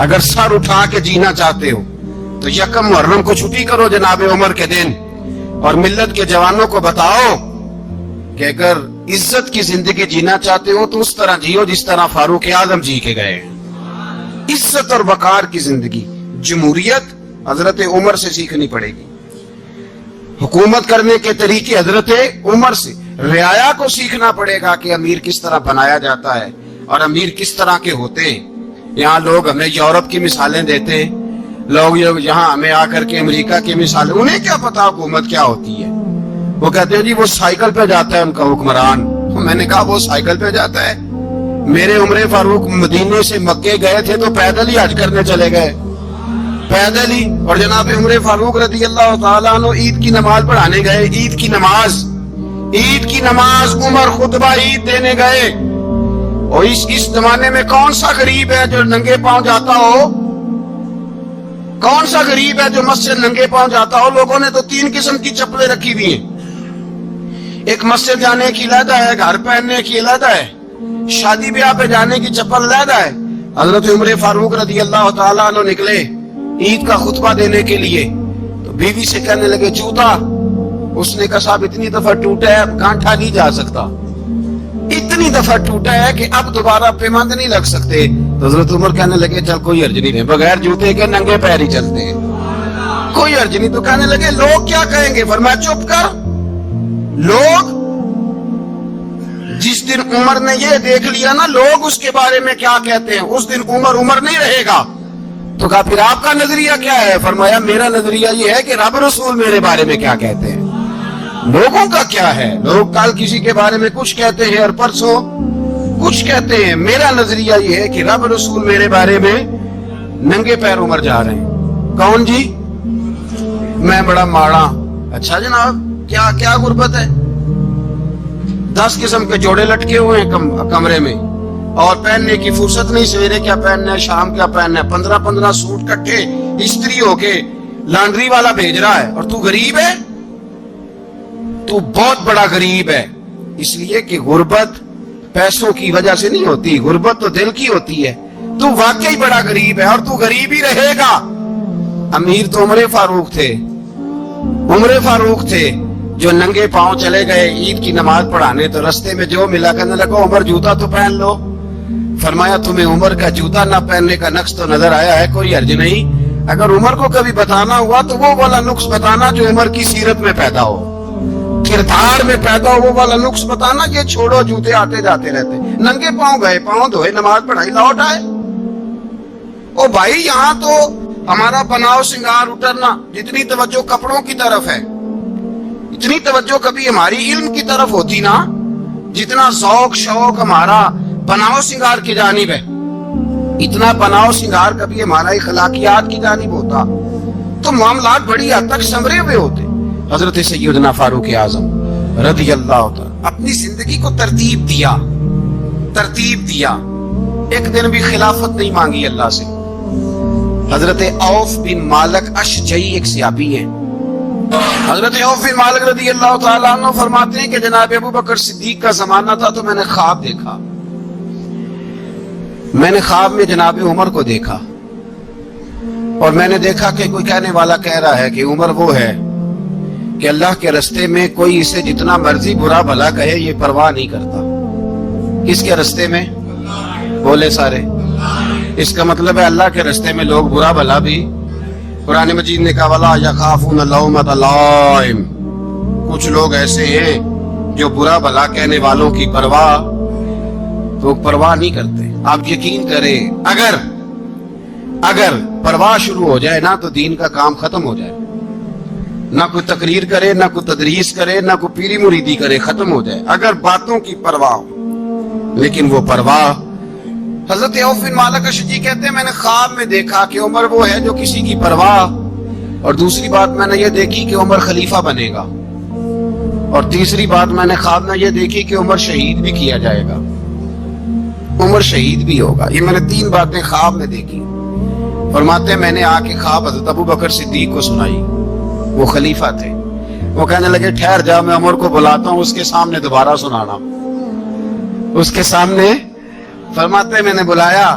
اگر سر اٹھا کے جینا چاہتے ہو تو یکم محرم کو چھٹی کرو جناب عمر کے دن، اور ملت کے جوانوں کو بتاؤ کہ اگر عزت کی زندگی جینا چاہتے ہو تو اس طرح جیو جس طرح فاروق اعظم جی کے گئے۔ عزت اور وقار کی زندگی، جمہوریت حضرت عمر سے سیکھنی پڑے گی، حکومت کرنے کے طریقے حضرت عمر سے، رعایا کو سیکھنا پڑے گا کہ امیر کس طرح بنایا جاتا ہے اور امیر کس طرح کے ہوتے ہیں۔ یہاں لوگ ہمیں یورپ کی مثالیں دیتے ہیں، لوگ یہاں ہمیں آ کر کے امریکہ کی مثالیں، انہیں کیا پتا حکومت کیا ہوتی ہے؟ وہ کہتے ہیں جی وہ سائیکل پہ جاتا ہے ان کا حکمران۔ میں نے کہا وہ سائیکل پہ جاتا ہے؟ میرے عمر فاروق مدینے سے مکے گئے تھے تو پیدل ہی حج کرنے چلے گئے، پیدل ہی۔ اور جناب عمر فاروق رضی اللہ تعالیٰ عنہ عید کی نماز پڑھانے گئے، عید کی نماز عمر خطبہ عید دینے گئے۔ اور اس زمانے میں کون سا غریب ہے جو ننگے پاؤں جاتا ہو؟ کون سا غریب ہے جو مسجد ننگے پاؤں جاتا ہو؟ لوگوں نے تو 3 قسم کی چپلیں رکھی ہوئی ہیں، ایک مسجد جانے کی علیحدہ ہے، گھر پہننے کی علیحدہ ہے، شادی بیاہ پہ جانے کی چپل علیحدہ ہے۔ حضرت عمر فاروق رضی اللہ تعالیٰ عنہ نکلے عید کا خطبہ دینے کے لیے تو بیوی سے کہنے لگے جوتا۔ اس نے کہا صاحب اتنی دفعہ ٹوٹا ہے اب کانٹا نہیں جا سکتا، اتنی دفعہ ٹوٹا ہے کہ اب دوبارہ پیماند نہیں لگ سکتے۔ تو حضرت عمر کہنے لگے چل کوئی حرج نہیں ہے، بغیر جوتے کے ننگے پیر ہی چلتے ہیں، کوئی حرج نہیں۔ تو کہنے لگے لوگ کیا کہیں گے؟ فرمایا چپ کر، لوگ جس دن عمر نے یہ دیکھ لیا نا لوگ اس کے بارے میں کیا کہتے ہیں، اس دن عمر نہیں رہے گا۔ تو کہا پھر آپ کا نظریہ کیا ہے؟ فرمایا میرا نظریہ یہ ہے کہ رب رسول میرے بارے میں کیا کہتے ہیں، لوگوں کا کیا ہے؟ لوگ کل کسی کے بارے میں کچھ کہتے ہیں اور پرسوں کچھ کہتے ہیں، میرا نظریہ یہ ہے کہ رب رسول میرے بارے میں ننگے پیر عمر جا رہے ہیں۔ کون جی؟ میں بڑا ماڑا۔ اچھا جناب کیا غربت ہے؟ 10 قسم کے جوڑے لٹکے ہوئے ہیں کمرے میں اور پہننے کی فرصت نہیں، سویرے کیا پہننا ہے شام کیا پہننا ہے، 15 سوٹ کٹھے استری ہو کے لانڈری والا بھیج رہا ہے، اور تو غریب ہے، تو بہت بڑا غریب ہے۔ اس لیے کہ غربت پیسوں کی وجہ سے نہیں ہوتی، غربت تو دل کی ہوتی ہے۔ تو واقعی بڑا غریب ہے اور تو غریب ہی رہے گا۔ امیر تو عمر فاروق تھے جو ننگے پاؤں چلے گئے عید کی نماز پڑھانے، تو رستے میں جو ملا کہنے لگا عمر جوتا تو پہن لو۔ فرمایا تمہیں عمر کا جوتا نہ پہننے کا نقص تو نظر آیا ہے، کوئی حرج نہیں۔ اگر عمر کو کبھی بتانا ہوا تو وہ والا نقص بتانا جو عمر کی سیرت میں پیدا ہو، کردار میں پیدا ہو، وہ والا نقص بتانا۔ یہ چھوڑو جوتے آتے جاتے رہتے، ننگے پاؤں گئے، پاؤں دھوئے، نماز پڑھائی، لوٹ آئے۔ او بھائی یہاں تو ہمارا بناؤ سنگار اترنا، جتنی توجہ کپڑوں کی طرف ہے اتنی توجہ کبھی ہماری علم کی طرف ہوتی نا، جتنا ذوق شوق ہمارا بناؤ سنگار کی جانب ہے، اتنا بناؤ سنگار کبھی ہمارا اخلاقیات کی جانب ہوتا تو معاملات بڑی حد تک سنورے ہوئے ہوتے۔ حضرت سیدنا فاروق اعظم رضی اللہ عنہ اپنی زندگی کو ترتیب دیا، ایک دن بھی خلافت نہیں مانگی اللہ سے۔ حضرت عوف بن مالک اشجعی ایک صحابی ہیں، حضرت عوف بن مالک رضی اللہ تعالیٰ عنہ فرماتے ہیں کہ جناب ابو بکر صدیق کا زمانہ تھا تو میں نے خواب دیکھا، میں نے خواب میں جناب عمر کو دیکھا، اور میں نے دیکھا کہ کوئی کہنے والا کہہ رہا ہے کہ عمر وہ ہے کہ اللہ کے رستے میں کوئی اسے جتنا مرضی برا بھلا کہے یہ پرواہ نہیں کرتا۔ کس کے رستے میں؟ بولے سارے۔ اس کا مطلب ہے اللہ کے رستے میں لوگ برا بھلا بھی، قرآن مجید نے کہا وَلَا يَخَافُونَ لَوْمَةَ لَائِمٍ، کچھ لوگ ایسے ہیں جو برا بھلا کہنے والوں کی پرواہ نہیں کرتے۔ آپ یقین کریں اگر پرواہ شروع ہو جائے نا تو دین کا کام ختم ہو جائے، نہ کوئی تقریر کرے، نہ کوئی تدریس کرے، نہ کوئی پیری مریدی کرے، ختم ہو جائے اگر باتوں کی پرواہ ہو۔ لیکن وہ پرواہ، حضرت عوف بن مالک اشجعی کہتے ہیں میں نے خواب میں دیکھا کہ عمر وہ ہے جو کسی کی پرواہ، اور دوسری بات میں نے یہ دیکھی کہ عمر خلیفہ بنے گا، اور تیسری بات میں نے خواب میں یہ دیکھی کہ عمر شہید بھی کیا جائے گا، عمر شہید بھی ہوگا۔ یہ میں نے 3 باتیں خواب میں دیکھی۔ فرماتے ہیں میں نے آ کے خواب حضرت ابو بکر صدیق کو سنائی، وہ خلیفہ تھے۔ وہ کہنے لگے ٹھہر جا، میں عمر کو بلاتا ہوں، اس کے سامنے دوبارہ سنانا، اس کے سامنے۔ فرماتے ہیں میں نے بلایا،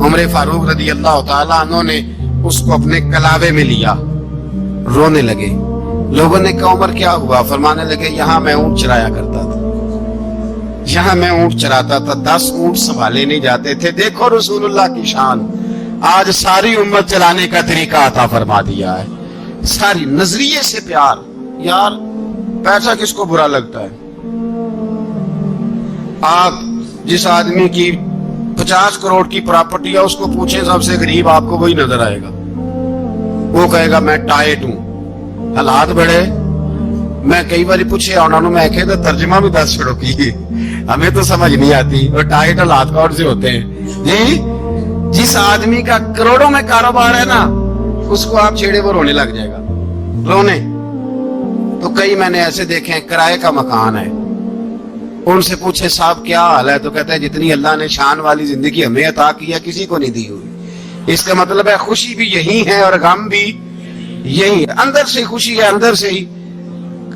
عمر فاروق رضی اللہ تعالیٰ عنہ نے اس کو اپنے کلاوے میں لیا، رونے لگے۔ لوگوں نے کہا عمر کیا ہوا؟ فرمانے لگے یہاں میں اونٹ چرایا کرتا تھا، یہاں میں اونٹ چراتا تھا، 10 اونٹ سنبھالے نہیں جاتے تھے۔ دیکھو رسول اللہ کی شان، آج ساری امت چلانے کا طریقہ عطا فرما دیا ہے، ساری نظریے سے پیار۔ یار پیسہ کس کو برا لگتا ہے؟ آپ جس آدمی کی 50 کروڑ کی پراپرٹی ہے اس کو پوچھیں سب سے غریب، آپ کو وہی نظر آئے گا۔ وہ کہے گا میں ٹائٹ ہوں، حالات بڑے۔ میں کئی بار پوچھے انہوں نے، میں کہتا ترجمہ بھی 10 چھوڑو کی، ہمیں تو سمجھ نہیں آتی اور ٹائٹ حالات کون سے ہوتے ہیں جی؟ جس آدمی کا کروڑوں میں کاروبار ہے نا، اس کو آپ چھیڑے وہ رونے لگ جائے گا، رونے۔ تو کئی میں نے ایسے دیکھے ہیں کرائے کا مکان ہے، ان سے پوچھے صاحب کیا حال ہے، تو کہتے ہیں جتنی اللہ نے شان والی زندگی ہمیں عطا کی ہے کسی کو نہیں دی ہوئی۔ اس کا مطلب ہے خوشی بھی یہی ہے اور غم بھی یہی ہے، اندر سے خوشی ہے، اندر سے ہی۔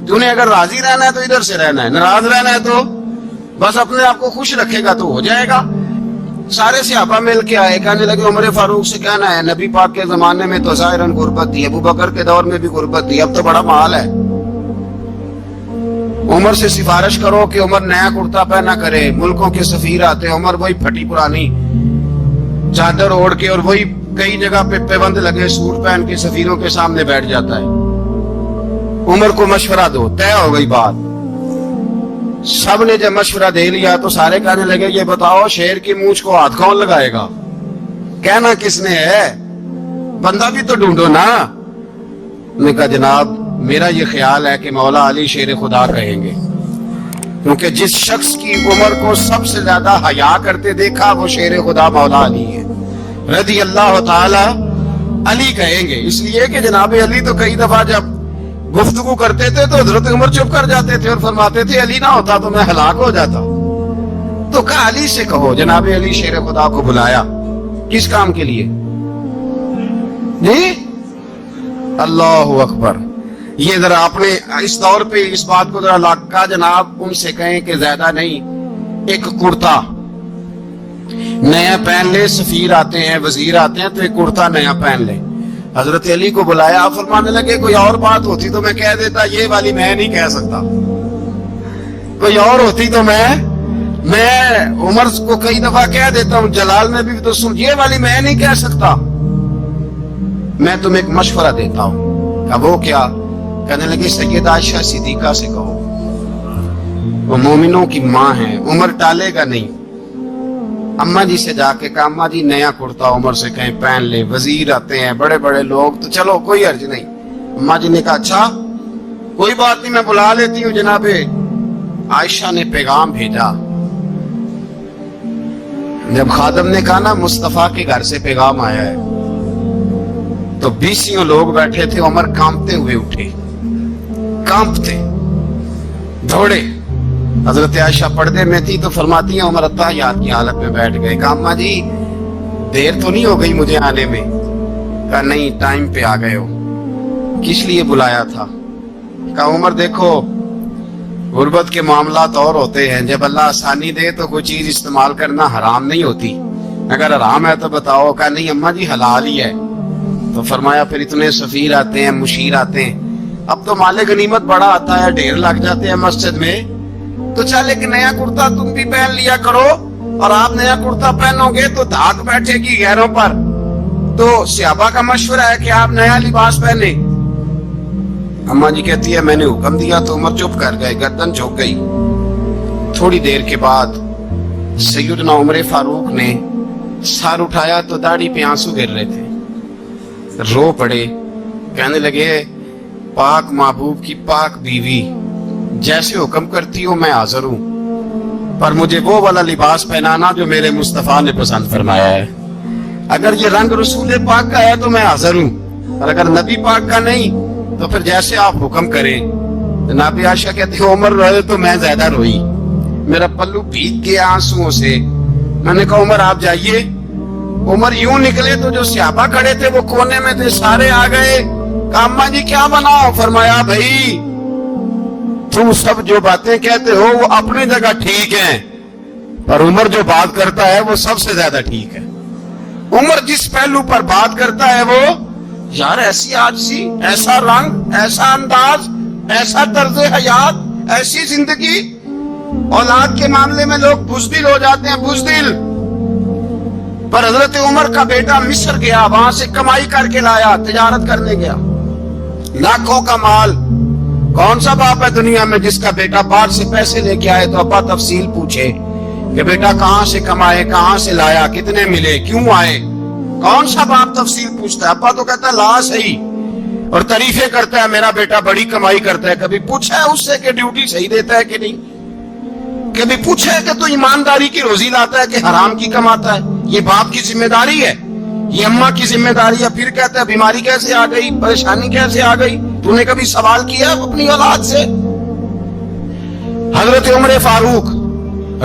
تُنے اگر راضی رہنا ہے تو ادھر سے رہنا ہے، ناراض رہنا ہے تو بس اپنے آپ کو خوش رکھے گا تو ہو جائے گا۔ سارے صحابہ مل کے آئے، کہنے لگے عمر فاروق سے کہنا ہے نبی پاک کے زمانے میں تو ظاہراً غربت تھی، ابو بکر کے دور میں بھی غربت تھی، اب تو بڑا مال ہے۔ عمر سے سفارش کرو کہ عمر نیا کرتا پہنا کرے۔ ملکوں کے سفیر آتے ہیں، عمر وہی پھٹی پرانی چادر اوڑھ کے اور وہی کئی جگہ پہ پیبند لگے سوٹ پہن کے سفیروں کے سامنے بیٹھ جاتا ہے۔ عمر کو مشورہ دو، طے ہو گئی بات۔ سب نے جب مشورہ دے لیا تو سارے کہنے لگے یہ بتاؤ شیر کی مونچھ کو ہاتھ کون لگائے گا؟ کہنا کس نے ہے؟ بندہ بھی تو ڈھونڈو نا۔ نے کہا جناب میرا یہ خیال ہے کہ مولا علی شیر خدا کہیں گے، کیونکہ جس شخص کی عمر کو سب سے زیادہ حیا کرتے دیکھا وہ شیر خدا مولا علی ہے رضی اللہ تعالی علی کہیں گے۔ اس لیے کہ جناب علی تو کئی دفعہ جب گفتگو کرتے تھے تو حضرت عمر چپ کر جاتے تھے اور فرماتے تھے علی نہ ہوتا تو میں ہلاک ہو جاتا۔ تو کہا علی سے کہو۔ جناب علی شیر خدا کو بلایا، کس کام کے لیے؟ جی اللہ اکبر۔ یہ ذرا آپ نے اس دور پہ اس بات کو ذرا لاکھا جناب ان سے کہیں کہ زیادہ نہیں، ایک کرتا نیا پہن لے، سفیر آتے ہیں وزیر آتے ہیں تو ایک کرتا نیا پہن لے۔ حضرت علی کو بلایا، فرمانے لگے کوئی اور بات ہوتی تو میں کہہ دیتا، یہ والی میں نہیں کہہ سکتا۔ کوئی اور ہوتی تو میں عمر کو کئی دفعہ کہہ دیتا ہوں، جلال میں بھی تو سن، یہ والی میں نہیں کہہ سکتا۔ میں تمہیں ایک مشورہ دیتا ہوں۔ کہا وہ کیا؟ کہنے لگے سیدہ عائشہ صدیقہ سے کہو، وہ مومنوں کی ماں ہیں، عمر ٹالے گا نہیں۔ اماں جی سے جا کے کہا اماں جی نیا کرتا عمر سے کہیں پہن لے، وزیر آتے ہیں بڑے بڑے لوگ تو چلو کوئی حرج نہیں۔ اماں جی نے کہا اچھا کوئی بات نہیں میں بلا لیتی ہوں۔ جناب عائشہ نے پیغام بھیجا، جب خادم نے کہا نا مصطفیٰ کے گھر سے پیغام آیا ہے تو 20 لوگ بیٹھے تھے، عمر کانپتے ہوئے اٹھے، کانپتے دوڑے۔ حضرت عائشہ پردے میں تھی تو فرماتی ہیں عمر اتحیات کی حالت میں بیٹھ گئے۔ کہا اماں جی دیر تو نہیں ہو گئی مجھے آنے میں؟ کہا نہیں ٹائم پہ آ گئے ہو۔ کس لیے بلایا تھا؟ کہا عمر دیکھو غربت کے معاملات اور ہوتے ہیں، جب اللہ آسانی دے تو کوئی چیز استعمال کرنا حرام نہیں ہوتی، اگر حرام ہے تو بتاؤ۔ کہا نہیں اماں جی حلال ہی ہے۔ تو فرمایا پھر اتنے سفیر آتے ہیں مشیر آتے ہیں، اب تو مال غنیمت بڑا آتا ہے، ڈھیر لگ جاتے ہیں مسجد میں، تو چل ایک نیا کرتا تم بھی پہن لیا کرو، اور آپ نیا کرتا پہنو گے تو دھاک بیٹھے گی غیروں پر۔ تو صحابہ کا مشورہ ہے کہ آپ نیا لباس پہنے۔ اماں جی کہتی ہے میں نے حکم دیا تو عمر چپ کر گئے، گردن جھک گئی۔ تھوڑی دیر کے بعد سیدنا عمر فاروق نے سر اٹھایا تو داڑھی پہ آنسو گر رہے تھے، رو پڑے، کہنے لگے پاک محبوب کی پاک بیوی جیسے حکم کرتی ہو میں حاضر ہوں، پر مجھے وہ والا لباس پہنانا جو میرے مصطفیٰ نے پسند فرمایا ہے۔ اگر یہ رنگ رسول پاک کا ہے تو میں حاضر ہوں، اور اگر نبی پاک کا نہیں تو پھر جیسے آپ حکم کریں۔ جناب عائشہ کہتی ہے عمر روئے تو میں زیادہ روئی، میرا پلو بھیگ گیا آنسوؤں سے۔ میں نے کہا عمر آپ جائیے۔ عمر یوں نکلے تو جو صحابہ کھڑے تھے وہ کونے میں تھے، سارے آ گئے۔ کہا اماں جی کیا بناؤ؟ فرمایا بھائی تم سب جو باتیں کہتے ہو وہ اپنی جگہ ٹھیک ہیں، پر عمر جو بات کرتا ہے وہ سب سے زیادہ ٹھیک ہے۔ عمر جس پہلو پر بات کرتا ہے وہ یار ایسی آجزی، ایسا رنگ، ایسا انداز، ایسا طرز حیات، ایسی زندگی. اولاد کے معاملے میں لوگ بزدل ہو جاتے ہیں، بزدل. پر حضرت عمر کا بیٹا مصر گیا، وہاں سے کمائی کر کے لایا، تجارت کرنے گیا، لاکھوں کا مال. کون سا باپ ہے دنیا میں جس کا بیٹا باہر سے پیسے لے کے آئے تو ابا تفصیل پوچھے کہ بیٹا کہاں سے کمائے، کہاں سے لایا، کتنے ملے، کیوں آئے؟ کون سا باپ تفصیل پوچھتا ہے؟ ابا تو کہتا ہے لا صحیح، اور تعریفیں کرتا ہے میرا بیٹا بڑی کمائی کرتا ہے. کبھی پوچھا ہے اس سے کہ ڈیوٹی صحیح دیتا ہے کہ نہیں؟ کبھی پوچھا ہے کہ تو ایمانداری کی روزی لاتا ہے کہ حرام کی کماتا ہے؟ یہ باپ کی ذمہ داری ہے، یہ اماں کی ذمہ داری ہے. پھر کہتا ہے بیماری کیسے آ گئی، پریشانی کیسے آ گئی؟ تو نے کبھی سوال کیا اپنی اولاد سے؟ حضرت عمر فاروق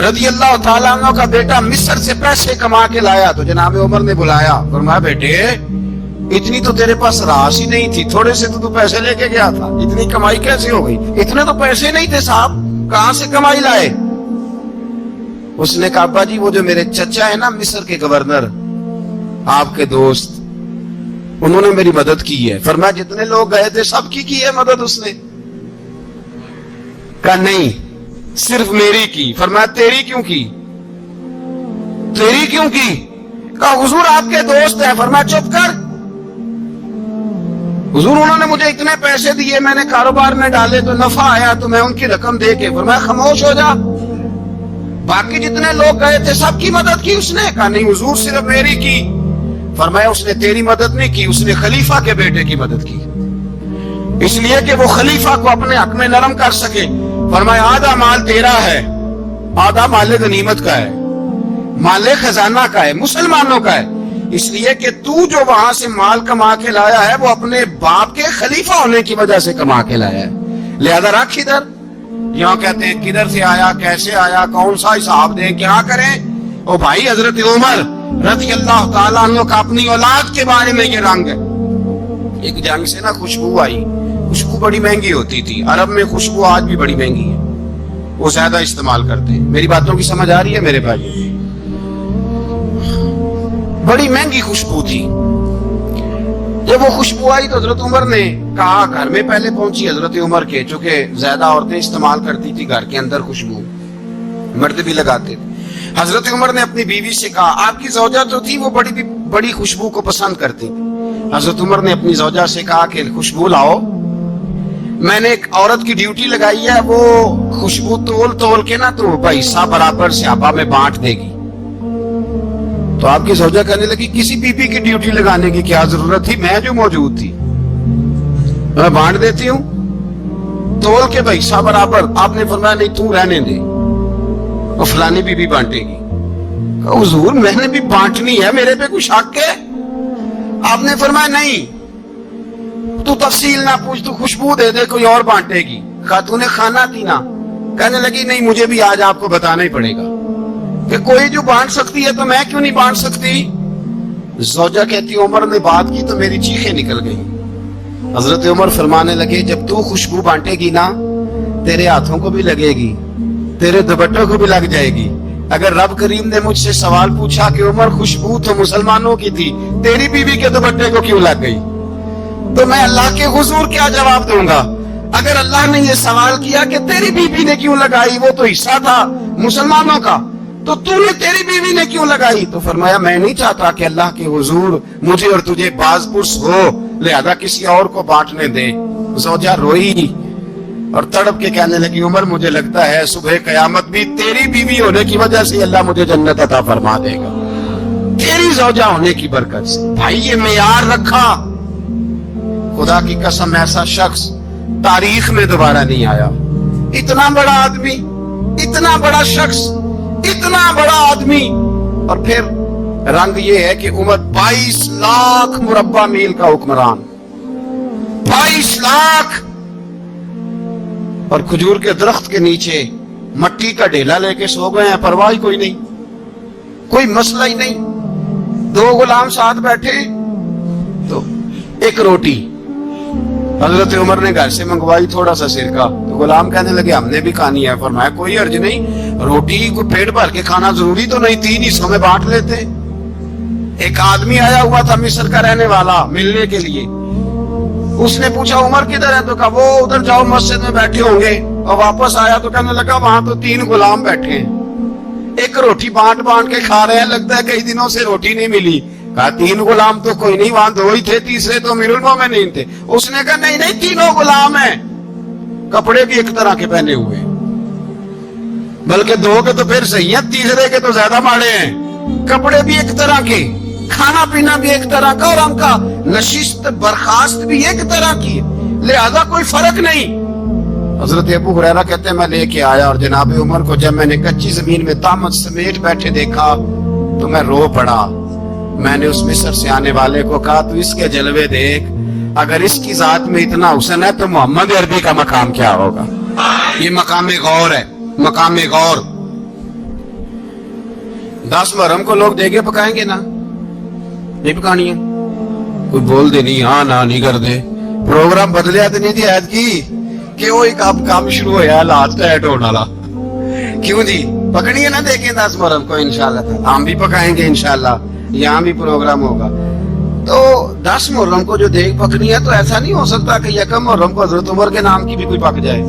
رضی اللہ تعالیٰ عنہ کا بیٹا مصر سے پیسے کما کے لایا تو جناب عمر نے بلایا، فرمایا بیٹے اتنی تو تیرے پاس راس ہی نہیں تھی، تھوڑے سے تو پیسے لے کے گیا تھا، اتنی کمائی کیسے ہو گئی؟ اتنے تو پیسے نہیں تھے صاحب، کہاں سے کمائی لائے؟ اس نے کہا ابا جی وہ جو میرے چچا ہے نا مصر کے گورنر، آپ کے دوست، انہوں نے میری مدد کی ہے. فرمایا جتنے لوگ گئے تھے سب کی ہے مدد اس نے؟ کہا نہیں صرف میری کی. فرمایا تیری کیوں کی؟ تیری کیوں کی؟ کہا حضور آپ کے دوست ہیں. فرمایا چپ کر حضور انہوں نے مجھے اتنے پیسے دیے، میں نے کاروبار میں ڈالے تو نفع آیا تو میں ان کی رقم دے کے. فرمایا خاموش ہو جا، باقی جتنے لوگ گئے تھے سب کی مدد کی اس نے؟ کہا نہیں حضور صرف میری کی. فرمایا اس نے تیری مدد نہیں کی، اس نے خلیفہ کے بیٹے کی مدد کی، اس لیے کہ وہ خلیفہ کو اپنے حق میں نرم کر سکے. فرمایا آدھا مال تیرا ہے، آدھا مال غنیمت کا ہے، مال خزانہ کا ہے، مسلمانوں کا ہے، اس لیے کہ تو جو وہاں سے مال کما کے لایا ہے وہ اپنے باپ کے خلیفہ ہونے کی وجہ سے کما کے لایا ہے، لہذا رکھ ادھر. یہاں کہتے ہیں کدھر سے آیا، کیسے آیا، کون سا حساب دیں، کیا کریں؟ او بھائی حضرت عمر رضی اللہ تعالیٰ عنہ کا اپنی اولاد کے بارے میں یہ رنگ ہے. ایک جنگ سے نا خوشبو آئی، خوشبو بڑی مہنگی ہوتی تھی، عرب میں خوشبو آج بھی بڑی مہنگی ہے، وہ زیادہ استعمال کرتے ہیں. میری باتوں کی سمجھ آ رہی ہے میرے بھائی؟ بڑی مہنگی خوشبو تھی. جب وہ خوشبو آئی تو حضرت عمر نے کہا، گھر میں پہلے پہنچی حضرت عمر کے، چونکہ زیادہ عورتیں استعمال کرتی تھی گھر کے اندر خوشبو، مرد بھی لگاتے تھے. حضرت عمر نے اپنی بیوی سے کہا، آپ کی زوجہ تو تھی وہ بڑی خوشبو کو پسند کرتی تھی. حضرت عمر نے اپنی زوجہ سے کہا کہ خوشبو لاؤ، میں نے ایک عورت کی ڈیوٹی لگائی ہے، وہ خوشبو تول کے نا تو حصہ برابر صحابہ میں بانٹ دے گی. تو آپ کی زوجہ کہنے لگی کسی بی بی کی ڈیوٹی لگانے کی کیا ضرورت تھی، میں جو موجود تھی میں بانٹ دیتی ہوں تول کے حصہ برابر. آپ نے فرمایا نہیں تو رہنے دے، وہ فلانی بی بی بانٹے گی. کہا حضور میں نے بھی بانٹنی ہے، میرے پہ کوئی شک ہے؟ آپ نے فرمایا نہیں تو تفصیل نہ پوچھ، تو خوشبو دے دے، کوئی اور بانٹے گی. کہا تو نے کھانا پینا؟ کہنے لگی نہیں مجھے بھی آج آپ کو بتانا ہی پڑے گا کہ کوئی جو بانٹ سکتی ہے تو میں کیوں نہیں بانٹ سکتی؟ زوجہ کہتی عمر نے بات کی تو میری چیخیں نکل گئی. حضرت عمر فرمانے لگے جب تو خوشبو بانٹے گی نا تیرے ہاتھوں کو بھی لگے گی، تیرے دوپٹوں کو بھی لگ جائے گی. اگر رب کریم نے مجھ سے سوال پوچھا کہ عمر خوشبو تو مسلمانوں کی تھی، تیری بیوی کے دوپٹے کو کیوں لگ گئی، تو میں اللہ کے حضور کیا جواب دوں گا؟ اگر اللہ نے یہ سوال کیا کہ تیری بیوی نے کیوں لگائی، وہ تو حصہ تھا مسلمانوں کا، تو نے تیری بیوی نے کیوں لگائی؟ تو فرمایا میں نہیں چاہتا کہ اللہ کے حضور مجھے اور تجھے باز پرس ہو، لہذا کسی اور کو بانٹنے دے. زوجہ روئی اور تڑپ کے کہنے لگی عمر مجھے لگتا ہے صبح قیامت بھی تیری بیوی ہونے کی وجہ سے اللہ مجھے جنت عطا فرما دے گا، تیری زوجہ ہونے کی برکت سے. بھائی یہ معیار رکھا، خدا کی قسم ایسا شخص تاریخ میں دوبارہ نہیں آیا. اتنا بڑا آدمی، اتنا بڑا شخص، اتنا بڑا آدمی، اور پھر رنگ یہ ہے کہ عمر 22 لاکھ مربع میل کا حکمران، 22 لاکھ، اور کھجور کے درخت کے نیچے مٹی کا ڈھیلا لے کے سو گئے ہیں، پرواہ کوئی نہیں، کوئی مسئلہ ہی نہیں. 2 غلام ساتھ بیٹھے تو ایک روٹی حضرت عمر نے گھر سے منگوائی، تھوڑا سا سرکہ، تو غلام کہنے لگے ہم نے بھی کھانی ہے. فرمایا کوئی حرج نہیں، روٹی کو پیٹ بھر کے کھانا ضروری تو نہیں، 3 حصوں میں بانٹ لیتے. ایک آدمی آیا ہوا تھا مصر کا رہنے والا ملنے کے لیے. اس نے پوچھا عمر کدھر ہے؟ تو کہا وہ ادھر جاؤ مسجد میں بیٹھے ہوں گے. اور واپس آیا تو کہنے لگا وہاں تو 3 غلام بیٹھے ہیں, ایک روٹی بانٹ بانٹ کے کھا رہے ہیں, لگتا ہے کئی دنوں سے روٹی نہیں ملی. کہا 3 غلام تو کوئی نہیں, وہاں 2 ہی تھے, تیسرے تو امیر المومنین تھے. اس نے کہا نہیں نہیں 3 غلام ہیں, کپڑے بھی ایک طرح کے پہنے ہوئے, بلکہ 2 کے تو پھر صحیح ہیں, تیسرے کے تو زیادہ ماڑے ہیں. کپڑے بھی ایک طرح کے, کھانا پینا بھی ایک طرح کا, اور ان کا نشست برخاست بھی ایک طرح کی, لہذا کوئی فرق نہیں. حضرت ابو ہریرہ کہتے ہیں میں لے کے آیا, اور جناب عمر کو جب میں نے کچی زمین میں تامت سمیٹ بیٹھے دیکھا تو میں رو پڑا. میں نے اس مصر سے آنے والے کو کہا تو اس کے جلوے دیکھ, اگر اس کی ذات میں اتنا حسن ہے تو محمد عربی کا مقام کیا ہوگا. یہ مقام غور ہے, مقام غور. 10 محرم کو لوگ دیگے پکائیں گے نا, نہیں پکانی ہے, کوئی بول دے نہیں, ہاں نہ نہیں کر دے. پروگرام بدلیا تو نہیں تھی عید کی کہ وہ ایک اب کام شروع ہوا لاسٹ ٹائٹ ہونے والا, کیوں جی پکڑی ہے نا دیکھیں 10 محرم کو انشاءاللہ. ہم بھی پکائیں گے انشاءاللہ, یہاں بھی پروگرام ہوگا. تو 10 محرم کو جو دیگ پکنی ہے تو ایسا نہیں ہو سکتا کہ یکم محرم کو حضرت عمر کے نام کی بھی کوئی پک جائے.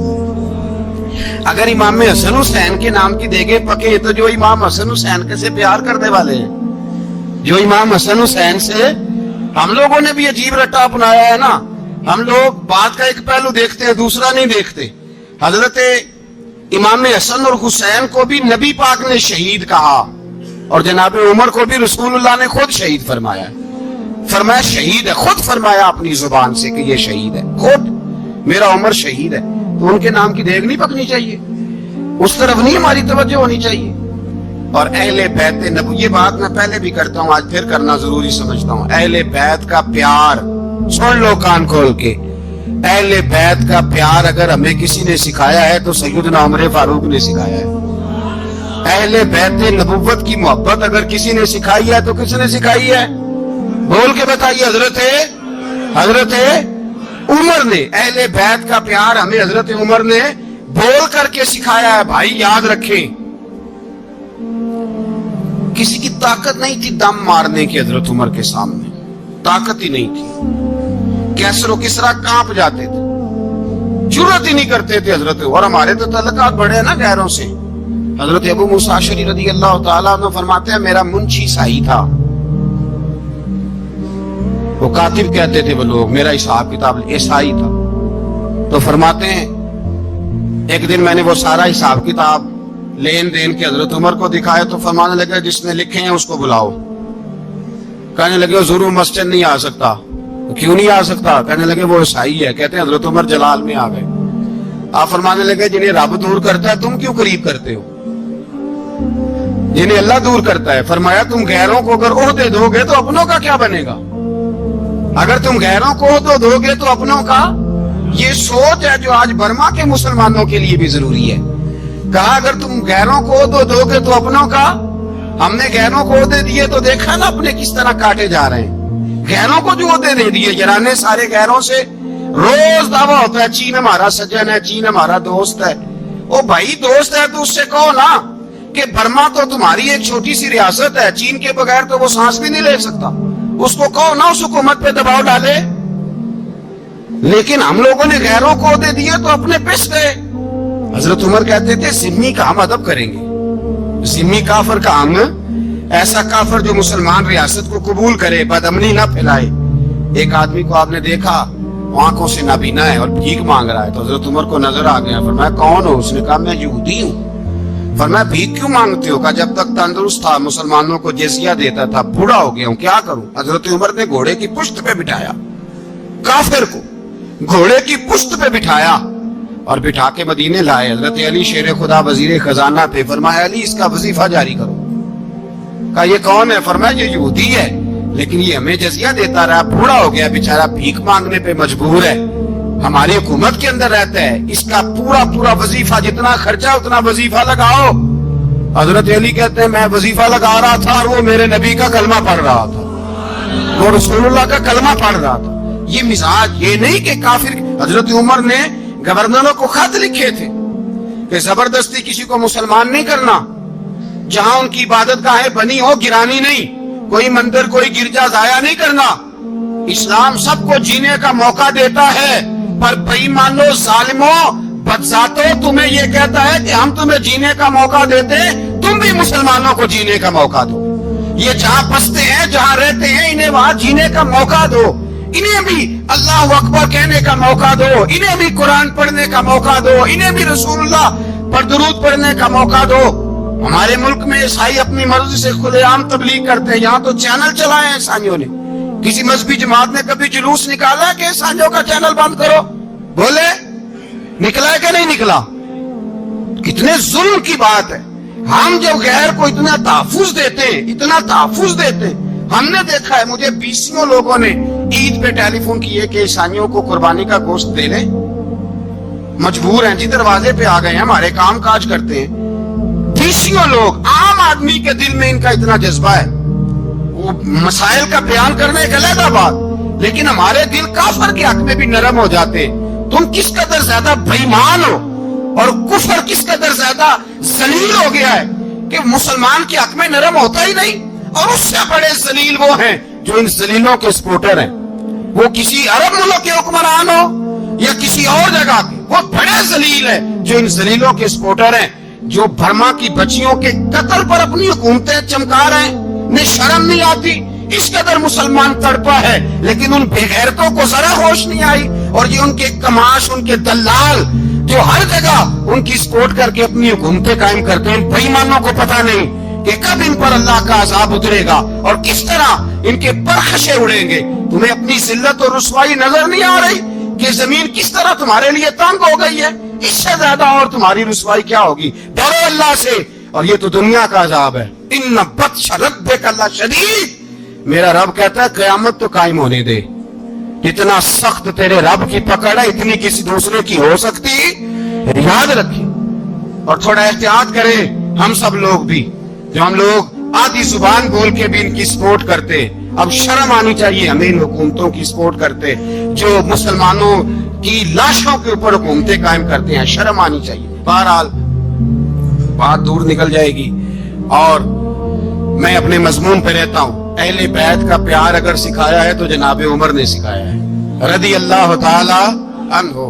اگر امام حسن حسین کے نام کی دیگیں پکے تو جو امام حسن حسین کے سے پیار کرنے والے ہیں, جو امام حسن حسین سے ہم لوگوں نے بھی عجیب رٹا اپنایا ہے نا, ہم لوگ بات کا ایک پہلو دیکھتے ہیں دوسرا نہیں دیکھتے. حضرت امام حسن اور حسین کو بھی نبی پاک نے شہید کہا, اور جناب عمر کو بھی رسول اللہ نے خود شہید فرمایا. فرمایا شہید ہے, خود فرمایا اپنی زبان سے کہ یہ شہید ہے, خود میرا عمر شہید ہے. تو ان کے نام کی دیگ نہیں پکنی چاہیے, اس طرف نہیں ہماری توجہ ہونی چاہیے. اور اہل بیت نبوی, یہ بات میں پہلے بھی کرتا ہوں, آج پھر کرنا ضروری سمجھتا ہوں. اہل بیت کا پیار سن لو کان کھول کے, اہل بیت کا پیار اگر ہمیں کسی نے سکھایا ہے تو سیدنا عمر فاروق نے سکھایا ہے. اہل بیت نبوت کی محبت اگر کسی نے سکھائی ہے تو کس نے سکھائی ہے؟ بول کے بتائیے. حضرت عمر نے. اہل بیت کا پیار ہمیں حضرت عمر نے بول کر کے سکھایا ہے. بھائی یاد رکھیں, کسی کی طاقت نہیں تھی دم مارنے کی حضرت عمر کے سامنے, طاقت ہی نہیں تھی. کیسر و کسرا کانپ جاتے تھے, جرأت ہی نہیں کرتے تھے حضرت. اور ہمارے تو تعلقات بڑے ہیں نا غیروں سے. حضرت ابو موسیٰ اشعری رضی اللہ تعالیٰ عنہ فرماتے ہیں میرا منشی عیسائی تھا, وہ کاتب کہتے تھے وہ لوگ, میرا حساب کتاب عیسائی تھا. تو فرماتے ہیں ایک دن میں نے وہ سارا حساب کتاب لین دین کے حضرت عمر کو دکھایا تو فرمانے لگے جس نے لکھے ہیں اس کو بلاؤ. کہنے لگے حضور مسجد نہیں آ سکتا. کیوں نہیں آ سکتا؟ کہنے لگے وہ عیسائی ہے. کہتے ہیں حضرت عمر جلال میں آ گئے. آپ فرمانے لگے جنہیں رب دور کرتا ہے تم کیوں قریب کرتے ہو؟ جنہیں اللہ دور کرتا ہے. فرمایا تم غیروں کو اگر عہدے دو گے تو اپنوں کا کیا بنے گا؟ اگر تم غیروں کو عہدے دو گے تو اپنوں کا. یہ سوچ ہے جو آج برما کے مسلمانوں کے لیے بھی ضروری ہے. کہا اگر تم غیروں کو عہدے دو گے تو اپنوں کا. ہم نے غیروں کو عہدے دیے تو دیکھا نا اپنے کس طرح کاٹے جا رہے ہیں. غیروں کو جو عہدے دے دیے یعنی سارے غیروں سے روز دعویٰ ہوتا ہے چین ہمارا سجن ہے, چین ہمارا دوست ہے. او بھائی دوست ہے تو اس سے کہو نا کہ برما تو تمہاری ایک چھوٹی سی ریاست ہے, چین کے بغیر تو وہ سانس بھی نہیں لے سکتا. اس کو کہو نا اس حکومت پہ دباؤ ڈالے. لیکن ہم لوگوں نے غیروں کو عہدے دیے تو اپنے پس گئے. حضرت عمر کہتے تھے ذمہ کا ہم ادب کریں گے. ذمہ کافر کا ہم, ایسا کافر جو مسلمان ریاست کو قبول کرے, بدامنی نہ پھیلائے. ایک آدمی کو آپ نے دیکھا آنکھوں سے نابینا ہے اور بھیک مانگ رہا ہے, تو حضرت عمر کو نظر آ گیا. فرمایا کون ہو؟ اس نے کہا میں یہودی ہوں. فرمایا بھیک کیوں مانگتے ہو؟ کہا جب تک تندرست تھا مسلمانوں کو جزیہ دیتا تھا, بوڑھا ہو گیا ہوں کیا کروں. حضرت عمر نے گھوڑے کی پشت پہ بٹھایا, کافر کو گھوڑے کی پشت پہ بٹھایا اور بٹھا کے مدینے لائے. حضرت علی شیر خدا وزیر خزانہ تھے. فرمایا علی اس کا وظیفہ جاری کرو. کہا یہ کون ہے؟ فرمایا یہ یہودی ہے لیکن یہ ہمیں جزیہ دیتا رہا, بوڑھا ہو گیا بیچارہ, بھیک مانگنے پہ مجبور ہے, ہماری حکومت کے اندر رہتا ہے, اس کا پورا وظیفہ جتنا خرچہ اتنا وظیفہ لگاؤ. حضرت علی کہتے ہیں میں وظیفہ لگا رہا تھا اور وہ میرے نبی کا کلمہ پڑھ رہا تھا, وہ رسول اللہ کا کلمہ پڑھ رہا تھا. یہ مزاج, یہ نہیں کہ کافر. حضرت عمر نے گورنروں کو خط لکھے تھے کہ زبردستی کسی کو مسلمان نہیں کرنا, جہاں ان کی عبادت گاہیں بنی ہو گرانی نہیں, کوئی مندر کوئی گرجا ضائع نہیں کرنا. اسلام سب کو جینے کا موقع دیتا ہے، پر بے ایمانو ظالموں بدذاتوں تمہیں یہ کہتا ہے کہ ہم تمہیں جینے کا موقع دیتے، تم بھی مسلمانوں کو جینے کا موقع دو. یہ جہاں بستے ہیں جہاں رہتے ہیں انہیں وہاں جینے کا موقع دو، انہیں بھی اللہ اکبر کہنے کا موقع دو، انہیں بھی قرآن پڑھنے کا موقع دو، انہیں بھی رسول اللہ پر درود پڑھنے کا موقع دو. ہمارے ملک میں عیسائی اپنی مرضی سے کھلے عام تبلیغ کرتے ہیں. یہاں تو چینل چلائے ہیں عیسائیوں نے. کسی مذہبی جماعت نے کبھی جلوس نکالا کہ عیسائیوں کا چینل بند کرو؟ بولے نکلا ہے کہ نہیں نکلا؟ کتنے ظلم کی بات ہے. ہم جو غیر کو اتنا تحفظ دیتے ہیں، اتنا تحفظ دیتے ہیں. ہم نے دیکھا ہے، مجھے 20 لوگوں نے عید پہ ٹیلی فون کیے کہ عیسائیوں کو قربانی کا گوشت دے لیں. مجبور ہیں جی، دروازے پہ آ گئے ہیں، ہمارے کام کاج کرتے ہیں. 20 لوگ، عام آدمی کے دل میں ان کا اتنا جذبہ ہے. وہ مسائل کا بیان کرنے ایک علیحدہ بات، لیکن ہمارے دل کافر کے حق میں بھی نرم ہو جاتے ہیں. تم کس قدر زیادہ بے ایمان ہو اور کفر کس قدر زیادہ ذلیل ہو گیا ہے کہ مسلمان کے حق میں نرم ہوتا ہی نہیں. اور اس سے بڑے ذلیل وہ ہیں جو ان ذلیلوں کے سپورٹر ہیں. وہ کسی عرب ملک کے حکمران ہو یا کسی اور جگہ کے، وہ بڑے ذلیل ہیں جو ان ذلیلوں کے سپورٹر ہیں، جو برما کی بچیوں کے قتل پر اپنی حکومتیں چمکا رہے ہیں. انہیں شرم نہیں آتی. اس قدر مسلمان تڑپا ہے، لیکن ان بے غیرتوں کو ذرا ہوش نہیں آئی. اور یہ ان کے کماش، ان کے دلال جو ہر جگہ ان کی سپورٹ کر کے اپنی حکومتیں قائم کرتے ہیں، بے ایمانوں کو پتہ نہیں کہ کب ان پر اللہ کا عذاب اترے گا اور کس طرح ان کے پرخشے اڑیں گے. تمہیں اپنی ذلت اور رسوائی نظر نہیں آ رہی کہ زمین کس طرح تمہارے لیے تنگ ہو گئی ہے؟ اس سے زیادہ اور تمہاری رسوائی کیا ہوگی؟ ڈرو اللہ سے. اور یہ تو دنیا کا عذاب ہے. ان بطش ربک لشدید. میرا رب کہتا ہے قیامت تو قائم ہونے دے. اتنا سخت تیرے رب کی پکڑ ہے، اتنی کسی دوسرے کی ہو سکتی؟ یاد رکھیں اور تھوڑا احتیاط کریں. ہم سب لوگ بھی، جو ہم لوگ آدھی زبان بول کے بھی ان کی سپورٹ کرتے، اب شرم آنی چاہیے ہمیں ان حکومتوں کی سپورٹ کرتے جو مسلمانوں کی لاشوں کے اوپر حکومتیں قائم کرتے ہیں. شرم آنی چاہیے. بہرحال بات دور نکل جائے گی اور میں اپنے مضمون پہ رہتا ہوں. اہل بیت کا پیار اگر سکھایا ہے تو جناب عمر نے سکھایا ہے رضی اللہ تعالی عنہ.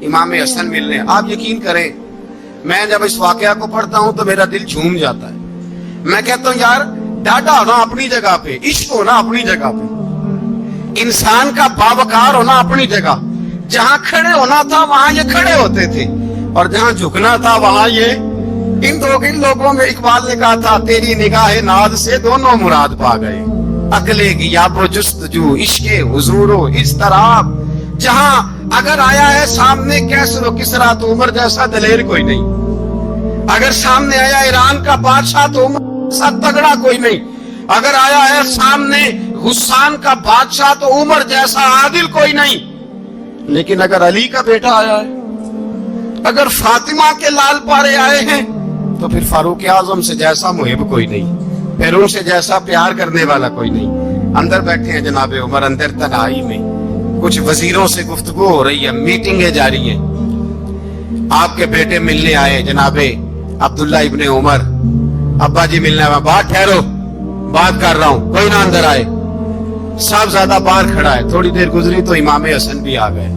امام حسن ملنے، آپ یقین کریں میں جب اس واقعہ کو پڑھتا ہوں تو میرا دل جھوم جاتا ہے. میں کہتا ہوں یار، ڈاڈا ہونا اپنی جگہ پہ، عشق ہونا اپنی جگہ پہ، انسان کا باوقار ہونا اپنی جگہ. جہاں کھڑے ہونا تھا وہاں یہ کھڑے ہوتے تھے، اور جہاں جھکنا تھا وہاں یہ. ان لوگوں میں اقبال نے کہا تھا تیری نگاہ ناز سے دونوں مراد پا گئے. عقلِ غیاب و جستجو، عشق حضور و اضطراب. جہاں اگر آیا ہے سامنے کیسر و کسرا تو عمر جیسا دلیر کوئی نہیں. اگر سامنے آیا ایران کا بادشاہ تو عمر جیسا تگڑا کوئی نہیں. اگر آیا ہے سامنے حسان کا بادشاہ تو عمر جیسا عادل کوئی نہیں. لیکن اگر علی کا بیٹا آیا ہے، اگر فاطمہ کے لال پارے آئے ہیں تو پھر فاروق اعظم سے جیسا محب کوئی نہیں، پھر ان سے جیسا پیار کرنے والا کوئی نہیں. اندر بیٹھے ہیں جناب عمر، اندر تنہائی میں کچھ وزیروں سے گفتگو ہو رہی ہے، میٹنگیں جاری ہیں. آپ کے بیٹے ملنے آئے جناب عبداللہ ابن عمر. ابا جی ملنے آئے. بات ٹھہرو، بات کر رہا ہوں، کوئی نہ اندر آئے. صاحب زیادہ باہر کھڑا ہے. تھوڑی دیر گزری تو امام حسن بھی آ گئے.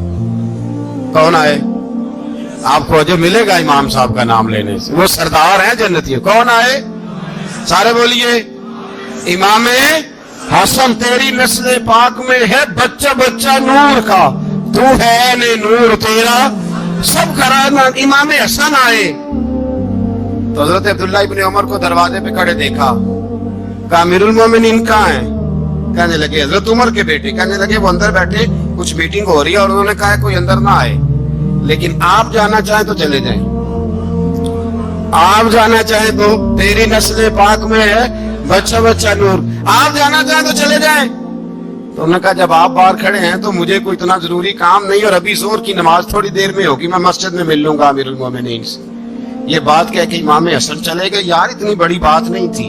کون آئے؟ آپ کو جو ملے گا امام صاحب کا نام لینے سے، وہ سردار ہیں جنتی. کون آئے؟ سارے بولیے. امام حسن، تیری نسل پاک میں ہے بچہ بچہ نور کا، تو ہے نے نور تیرا سب گھرانہ. امام حسن آئے تو حضرت عبداللہ ابن عمر کو دروازے پہ کھڑے دیکھا. کہا امیر المومنین کہاں ہیں؟ کہنے لگے حضرت عمر کے بیٹے. کہنے لگے وہ اندر بیٹھے، کچھ میٹنگ ہو رہی ہے اور انہوں نے کہا کوئی اندر نہ آئے، لیکن آپ جانا چاہیں تو چلے جائیں. آپ جانا چاہیں تو، تیری نسل پاک میں ہے بچہ بچہ نور، آپ جانا چاہیں تو چلے جائیں. تو انہوں نے کہا جب آپ باہر کھڑے ہیں تو مجھے کوئی اتنا ضروری کام نہیں، اور ابھی زور کی نماز تھوڑی دیر میں ہوگی، میں مسجد میں مل لوں گا امیر المومنین سے. یہ بات کہہ کہ امام حسن چلے گئے. یار اتنی بڑی بات نہیں تھی،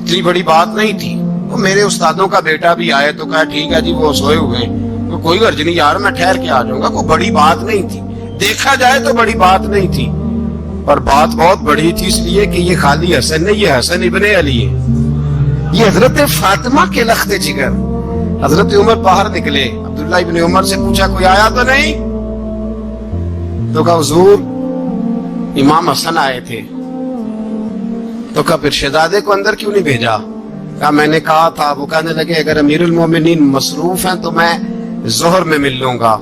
اتنی بڑی بات نہیں تھی. تو میرے استادوں کا بیٹا بھی آئے تو کہا ٹھیک ہے جی وہ سوئے ہوئے ہیں، تو کوئی غرض نہیں یار، میں ٹھہر کے آ جاؤں گا. کوئی بڑی بات نہیں تھی، دیکھا جائے تو بڑی بات نہیں تھی، پر بات بہت بڑی تھی اس لیے کہ یہ خالی حسن نہیں، یہ حسن ابن علی ہے. یہ حضرت فاطمہ کے لخت جگر. حضرت عمر باہر نکلے, عبداللہ ابن عمر سے پوچھا کوئی آیا تو نہیں؟ تو کہا حضور امام حسن آئے تھے. تو کہا پھر شہزادے کو اندر کیوں نہیں بھیجا؟ کہا میں نے کہا تھا. وہ کہنے لگے اگر امیر المومنین مصروف ہیں تو میں ظہر میں مل لوں گا.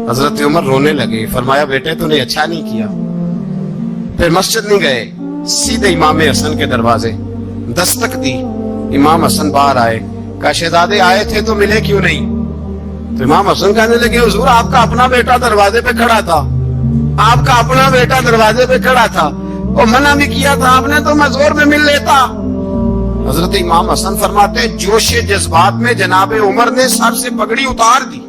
حضرت عمر رونے لگے, فرمایا بیٹے تو نے اچھا نہیں کیا. پھر مسجد نہیں گئے, سیدھے امام حسن کے دروازے دستک دی. امام حسن باہر آئے, کہا شہزادے آئے تھے تو ملے کیوں نہیں؟ تو امام حسن کہنے لگے حضور آپ کا اپنا بیٹا دروازے پہ کھڑا تھا, آپ کا اپنا بیٹا دروازے پہ کھڑا تھا, وہ منع بھی کیا تھا آپ نے تو میں زور میں مل لیتا. حضرت امام حسن فرماتے جوش جذبات میں جناب عمر نے سر سے پگڑی اتار دی.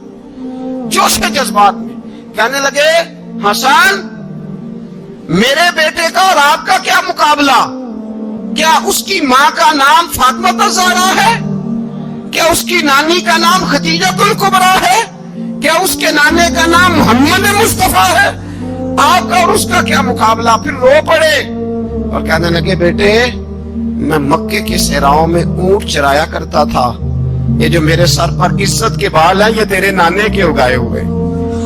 جوش جذبات میں کہنے لگے حسن میرے بیٹے کا اور آپ کا کیا مقابلہ؟ کیا اس کی ماں کا نام فاطمہ الزہرا ہے؟ کیا اس کی نانی کا نام خدیجہ الکبریٰ ہے؟ کیا اس کے نانے کا نام محمد مصطفیٰ ہے؟ آپ کا اور اس کا کیا مقابلہ؟ پھر رو پڑے اور کہنے لگے بیٹے میں مکے کے صحراؤں میں اونٹ چرایا کرتا تھا, یہ جو میرے سر پر عزت کے بال ہیں یہ تیرے نانے کے اگائے ہوئے.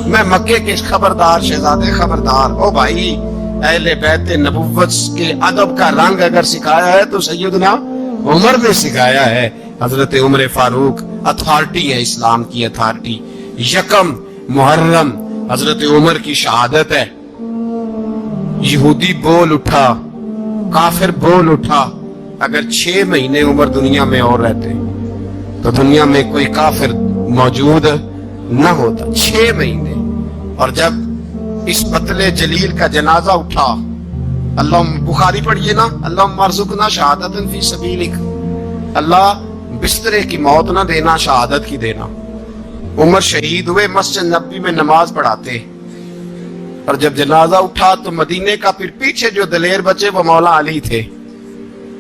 میں مکے کے خبردار شہزادے خبردار. او بھائی اہل بیت نبوت کے ادب کا رنگ اگر سکھایا ہے تو سیدنا عمر نے سکھایا ہے. حضرت عمر فاروق اتھارٹی ہے, اسلام کی اتھارٹی. یکم محرم حضرت عمر کی شہادت ہے. یہودی بول اٹھا, کافر بول اٹھا. اگر 6 مہینے عمر دنیا میں اور رہتے تو دنیا میں کوئی کافر موجود نہ ہوتا. 6 مہینے. اور جب اس پتلے جلیل کا جنازہ اٹھا, اللہ بخاری پڑھیے نا, اللہ ارزقنا شہادت فی سبیلک, اللہ بسترے کی موت نہ دینا شہادت کی دینا. عمر شہید ہوئے, مسجد نبوی میں نماز پڑھاتے, اور جب جنازہ اٹھا تو مدینے کا پھر پیچھے جو دلیر بچے وہ مولا علی تھے.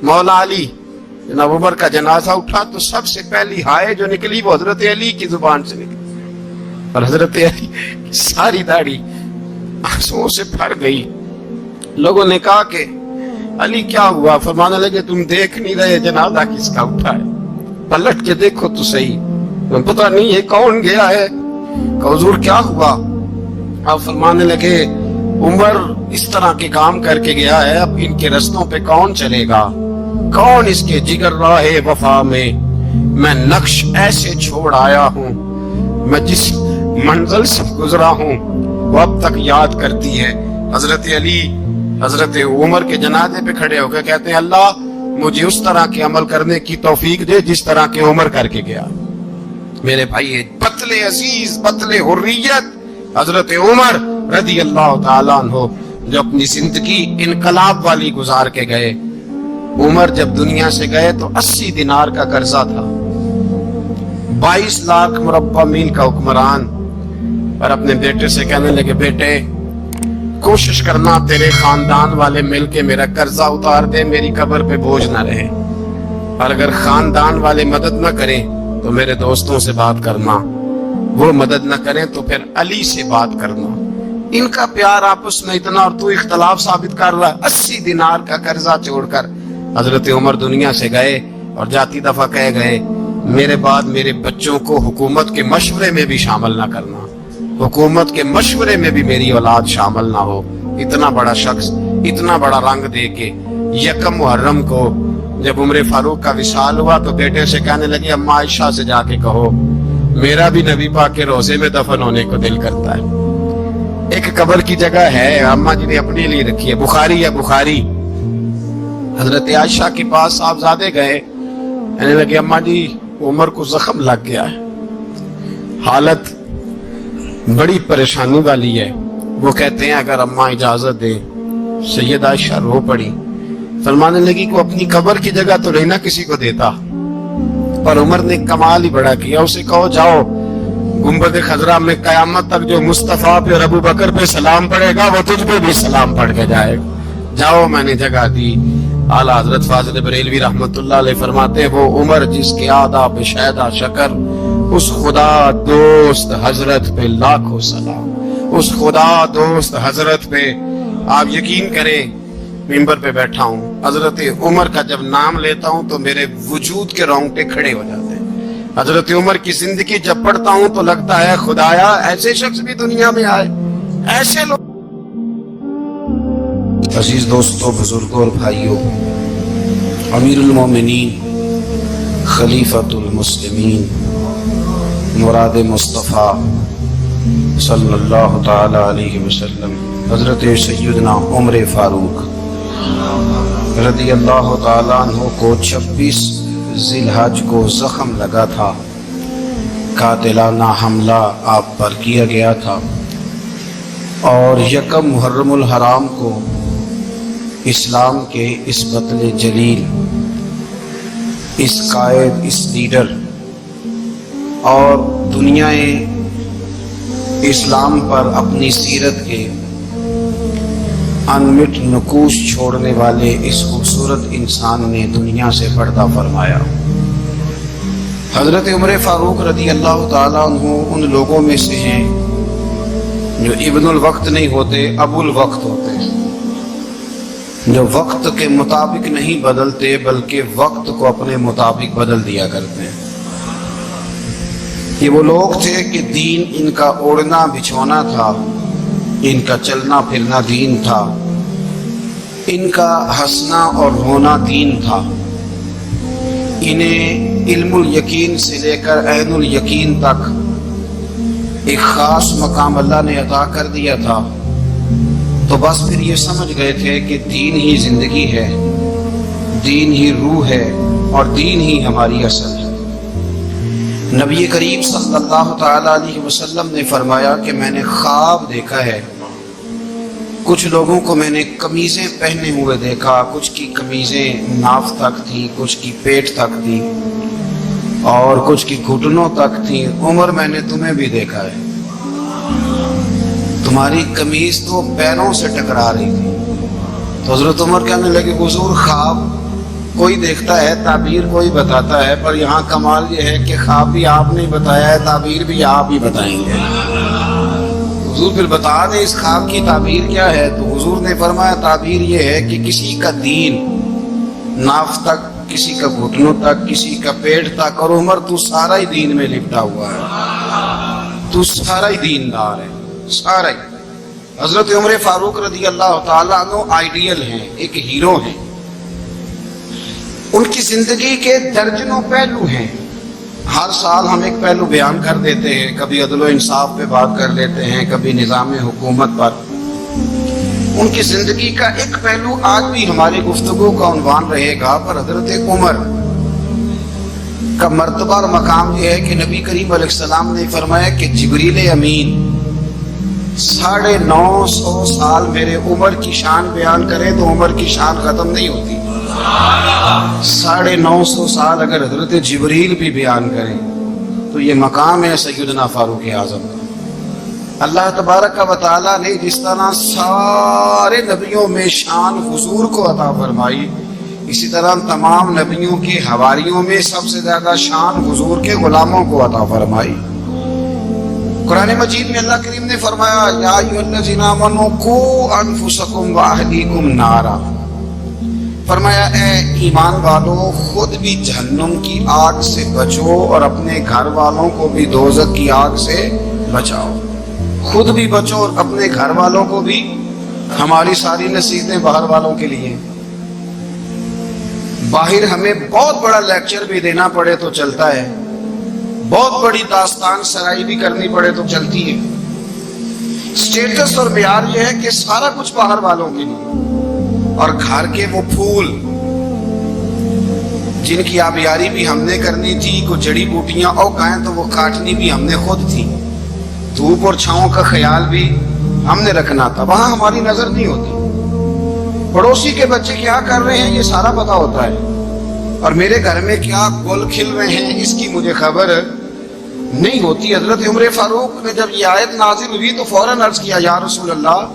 مولا علی جناب عمر کا جنازہ اٹھا تو سب سے پہلی ہائے جو نکلی وہ حضرت علی کی زبان سے نکلی, اور حضرت علی کی ساری داڑھی آنسوؤں سے بھر گئی. لوگوں نے کہا کہ علی کیا ہوا؟ فرمانے لگے تم دیکھ نہیں رہے جنازہ کس کا اٹھا ہے؟ پلٹ کے دیکھو تو صحیح, پتہ نہیں یہ کون گیا ہے. کہ حضور کیا ہوا؟ آپ فرمانے لگے عمر اس طرح کے کام کر کے گیا ہے, اب ان کے رستوں پہ کون چلے گا؟ کون اس کے جگر راہ وفا میں؟ میں نقش ایسے چھوڑ آیا ہوں, میں جس منزل سے گزرا ہوں وہ اب تک یاد کرتی ہے. حضرت علی حضرت عمر کے جنازے پہ کھڑے ہو کے کہتے ہیں اللہ مجھے اس طرح کے عمل کرنے کی توفیق دے جس طرح کے عمر کر کے گیا. میرے بھائی بطل عزیز, بطل حریت حضرت عمر رضی اللہ تعالیٰ عنہ جو اپنی زندگی انقلاب والی گزار کے گئے. عمر جب دنیا سے گئے تو 80 دینار کا قرضہ تھا, 22 لاکھ مربع میل کا حکمران. اور اپنے بیٹے سے کہنے لگے بیٹے کوشش کرنا تیرے خاندان والے مل کے میرا قرضہ اتار دے, میری قبر پہ بوجھ نہ رہے. اور اگر خاندان والے مدد نہ کریں تو میرے دوستوں سے بات کرنا, وہ مدد نہ کریں تو پھر علی سے بات کرنا. ان کا پیار آپس میں اتنا, اور تو اختلاف ثابت کر رہا ہے. 80 دینار کا قرضہ چھوڑ کر حضرت عمر دنیا سے گئے, اور جاتی دفعہ کہہ گئے میرے بعد میرے بچوں کو حکومت کے مشورے میں بھی شامل نہ کرنا, حکومت کے مشورے میں بھی میری اولاد شامل نہ ہو. اتنا بڑا شخص اتنا بڑا رنگ دے کے یکم محرم کو جب عمر فاروق کا وصال ہوا تو بیٹے سے کہنے لگے اماں عائشہ سے جا کے کہو میرا بھی نبی پاک کے روزے میں دفن ہونے کو دل کرتا ہے. ایک قبر کی جگہ ہے اماں جی نے اپنے لیے رکھی ہے, بخاری ہے بخاری. حضرت عائشہ کے پاس صاحبزادے گئے, کہنے لگے اماں جی عمر کو زخم لگ گیا ہے, حالت بڑی پریشانی والی ہے. وہ کہتے ہیں اگر اماں اجازت دے. سید عائشہ رو پڑی, فرمانے لگی کہ اپنی قبر کی جگہ تو نہیں نہ کسی کو دیتا. پر عمر نے کمال ہی بڑا کیا, اسے کہو جاؤ گنبد خضرا میں قیامت تک جو مصطفیٰ پہ اور ابو بکر پہ سلام پڑھے گا وہ تجھ پہ بھی سلام پڑھ کے جائے گا, جاؤ میں نے جگہ دی. اعلیٰ حضرت فاضل بریلوی رحمت اللہ علیہ فرماتے ہیں وہ عمر جس کے آداب شہدہ شکر, اس خدا دوست حضرت پہ لاکھوں سلام, اس خدا دوست حضرت پہ. آپ یقین کریں منبر پہ بیٹھا ہوں، حضرت عمر کا جب نام لیتا ہوں تو میرے وجود کے رونگٹے کھڑے ہو جاتے ہیں۔ حضرت عمر کی زندگی جب پڑھتا ہوں تو لگتا ہے خدایا ایسے شخص بھی دنیا میں آئے، ایسے لوگ۔ عزیز دوستو، بزرگوں اور بھائیوں، امیر المومنین، خلیفۃ المسلمین، مراد مصطفیٰ صلی اللہ تعالی علیہ وسلم، حضرت سیدنا عمر فاروق رضی اللہ تعالیٰ عنہ کو 26 ذی الحج کو زخم لگا تھا، قاتلانہ حملہ آپ پر کیا گیا تھا، اور یکم محرم الحرام کو اسلام کے اس بطل جلیل، اس قائد، اس لیڈر اور دنیا اسلام پر اپنی سیرت کے انمٹ نقوش چھوڑنے والے اس خوبصورت انسان نے دنیا سے پردہ فرمایا۔ حضرت عمر فاروق رضی اللہ تعالیٰ عنہ ان لوگوں میں سے ہیں جو ابن الوقت نہیں ہوتے، ابو الوقت ہوتے ہیں، جو وقت کے مطابق نہیں بدلتے بلکہ وقت کو اپنے مطابق بدل دیا کرتے ہیں۔ یہ وہ لوگ تھے کہ دین ان کا اوڑھنا بچھونا تھا، ان کا چلنا پھرنا دین تھا، ان کا ہنسنا اور رونا دین تھا۔ انہیں علم الیقین سے لے کر عین الیقین تک ایک خاص مقام اللہ نے عطا کر دیا تھا، تو بس پھر یہ سمجھ گئے تھے کہ دین ہی زندگی ہے، دین ہی روح ہے، اور دین ہی ہماری اصل ہے۔ نبی کریم صلی اللہ تعالی علیہ وسلم نے فرمایا کہ میں نے خواب دیکھا ہے، کچھ لوگوں کو میں نے قمیضیں پہنے ہوئے دیکھا، کچھ کی قمیضیں ناف تک تھی، کچھ کی پیٹ تک تھی، اور کچھ کی گھٹنوں تک تھی۔ عمر میں نے تمہیں بھی دیکھا ہے، تمہاری قمیض تو پیروں سے ٹکرا رہی تھی۔ تو حضرت عمر کہنے لگے حضور خواب کوئی دیکھتا ہے، تعبیر کوئی بتاتا ہے، پر یہاں کمال یہ ہے کہ خواب بھی آپ نے بتایا ہے، تعبیر بھی آپ ہی بتائیں گے۔ حضور پھر بتا دیں اس خواب کی تعبیر کیا ہے؟ تو حضور نے فرمایا تعبیر یہ ہے کہ کسی کا دین ناف تک، کسی کا گھٹنوں تک، کسی کا پیٹ تک، اور عمر تو سارا ہی دین میں لپٹا ہوا ہے، تو سارا ہی دیندار ہے، سارا ہی۔ حضرت عمر فاروق رضی اللہ تعالیٰ عنہ آئیڈیل ہیں، ایک ہیرو ہیں۔ ان کی زندگی کے درجنوں پہلو ہیں، ہر سال ہم ایک پہلو بیان کر دیتے ہیں، کبھی عدل و انصاف پہ بات کر لیتے ہیں، کبھی نظام حکومت پر۔ ان کی زندگی کا ایک پہلو آج بھی ہماری گفتگو کا عنوان رہے گا، پر حضرت عمر کا مرتبہ اور مقام یہ ہے کہ نبی کریم علیہ السلام نے فرمایا کہ جبریل امین 950 سال میرے عمر کی شان بیان کرے تو عمر کی شان ختم نہیں ہوتی۔ 950 سال اگر حضرت جبریل بھی بیان کریں تو یہ مقام ہے سیدنا فاروق اعظم کا۔ اللہ تبارک و تعالیٰ نے جس طرح سارے نبیوں میں شان حضور کو عطا فرمائی، اسی طرح تمام نبیوں کے حواریوں میں سب سے زیادہ شان حضور کے غلاموں کو عطا فرمائی۔ قرآن مجید میں اللہ کریم نے فرمایا یا ایھا الذین آمنوا قوا انفسکم واہلیکم نارا، فرمایا اے ایمان والو خود بھی جہنم کی آگ سے بچو اور اپنے گھر والوں کو بھی دوزخ کی آگ سے بچاؤ۔ خود بھی بچو اور اپنے گھر والوں کو بھی۔ ہماری ساری نصیحتیں باہر والوں کے لیے، باہر ہمیں بہت بڑا لیکچر بھی دینا پڑے تو چلتا ہے، بہت بڑی داستان سرائی بھی کرنی پڑے تو چلتی ہے۔ سٹیٹس اور معیار یہ ہے کہ سارا کچھ باہر والوں کے لیے، اور گھر کے وہ پھول جن کی آبیاری بھی ہم نے کرنی تھی، کچھ جڑی بوٹیاں اگائیں تو وہ کاٹنی بھی ہم نے خود تھی، دھوپ اور چھاؤں کا خیال بھی ہم نے رکھنا تھا، وہاں ہماری نظر نہیں ہوتی۔ پڑوسی کے بچے کیا کر رہے ہیں یہ سارا پتا ہوتا ہے، اور میرے گھر میں کیا گل کھل رہے ہیں اس کی مجھے خبر نہیں ہوتی۔ حضرت عمر فاروق نے جب یہ آیت نازل ہوئی تو فوراً عرض کیا یا رسول اللہ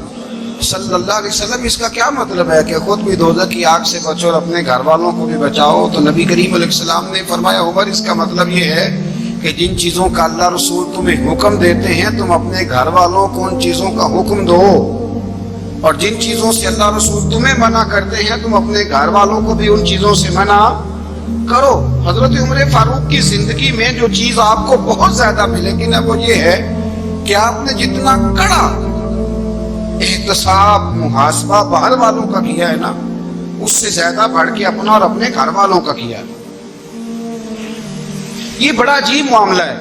صلی اللہ علیہ وسلم اس کا کیا مطلب ہے کہ خود بھی دوزخ کی آگ سے بچو اور اپنے گھر والوں کو بھی بچاؤ؟ تو نبی کریم علیہ السلام نے فرمایا عمر اس کا مطلب یہ ہے کہ جن چیزوں کا اللہ رسول تمہیں حکم دیتے ہیں تم اپنے گھر والوں کو ان چیزوں کا حکم دو، اور جن چیزوں سے اللہ رسول تمہیں منع کرتے ہیں تم اپنے گھر والوں کو بھی ان چیزوں سے منع کرو۔ حضرت عمر فاروق کی زندگی میں جو چیز آپ کو بہت زیادہ ملے گی نا وہ یہ ہے کہ آپ نے جتنا کڑا احتساب محاسبہ باہر والوں کا کیا ہے نا اس سے زیادہ بڑھ کے اپنا اور اپنے گھر والوں کا کیا ہے۔ یہ بڑا عجیب معاملہ ہے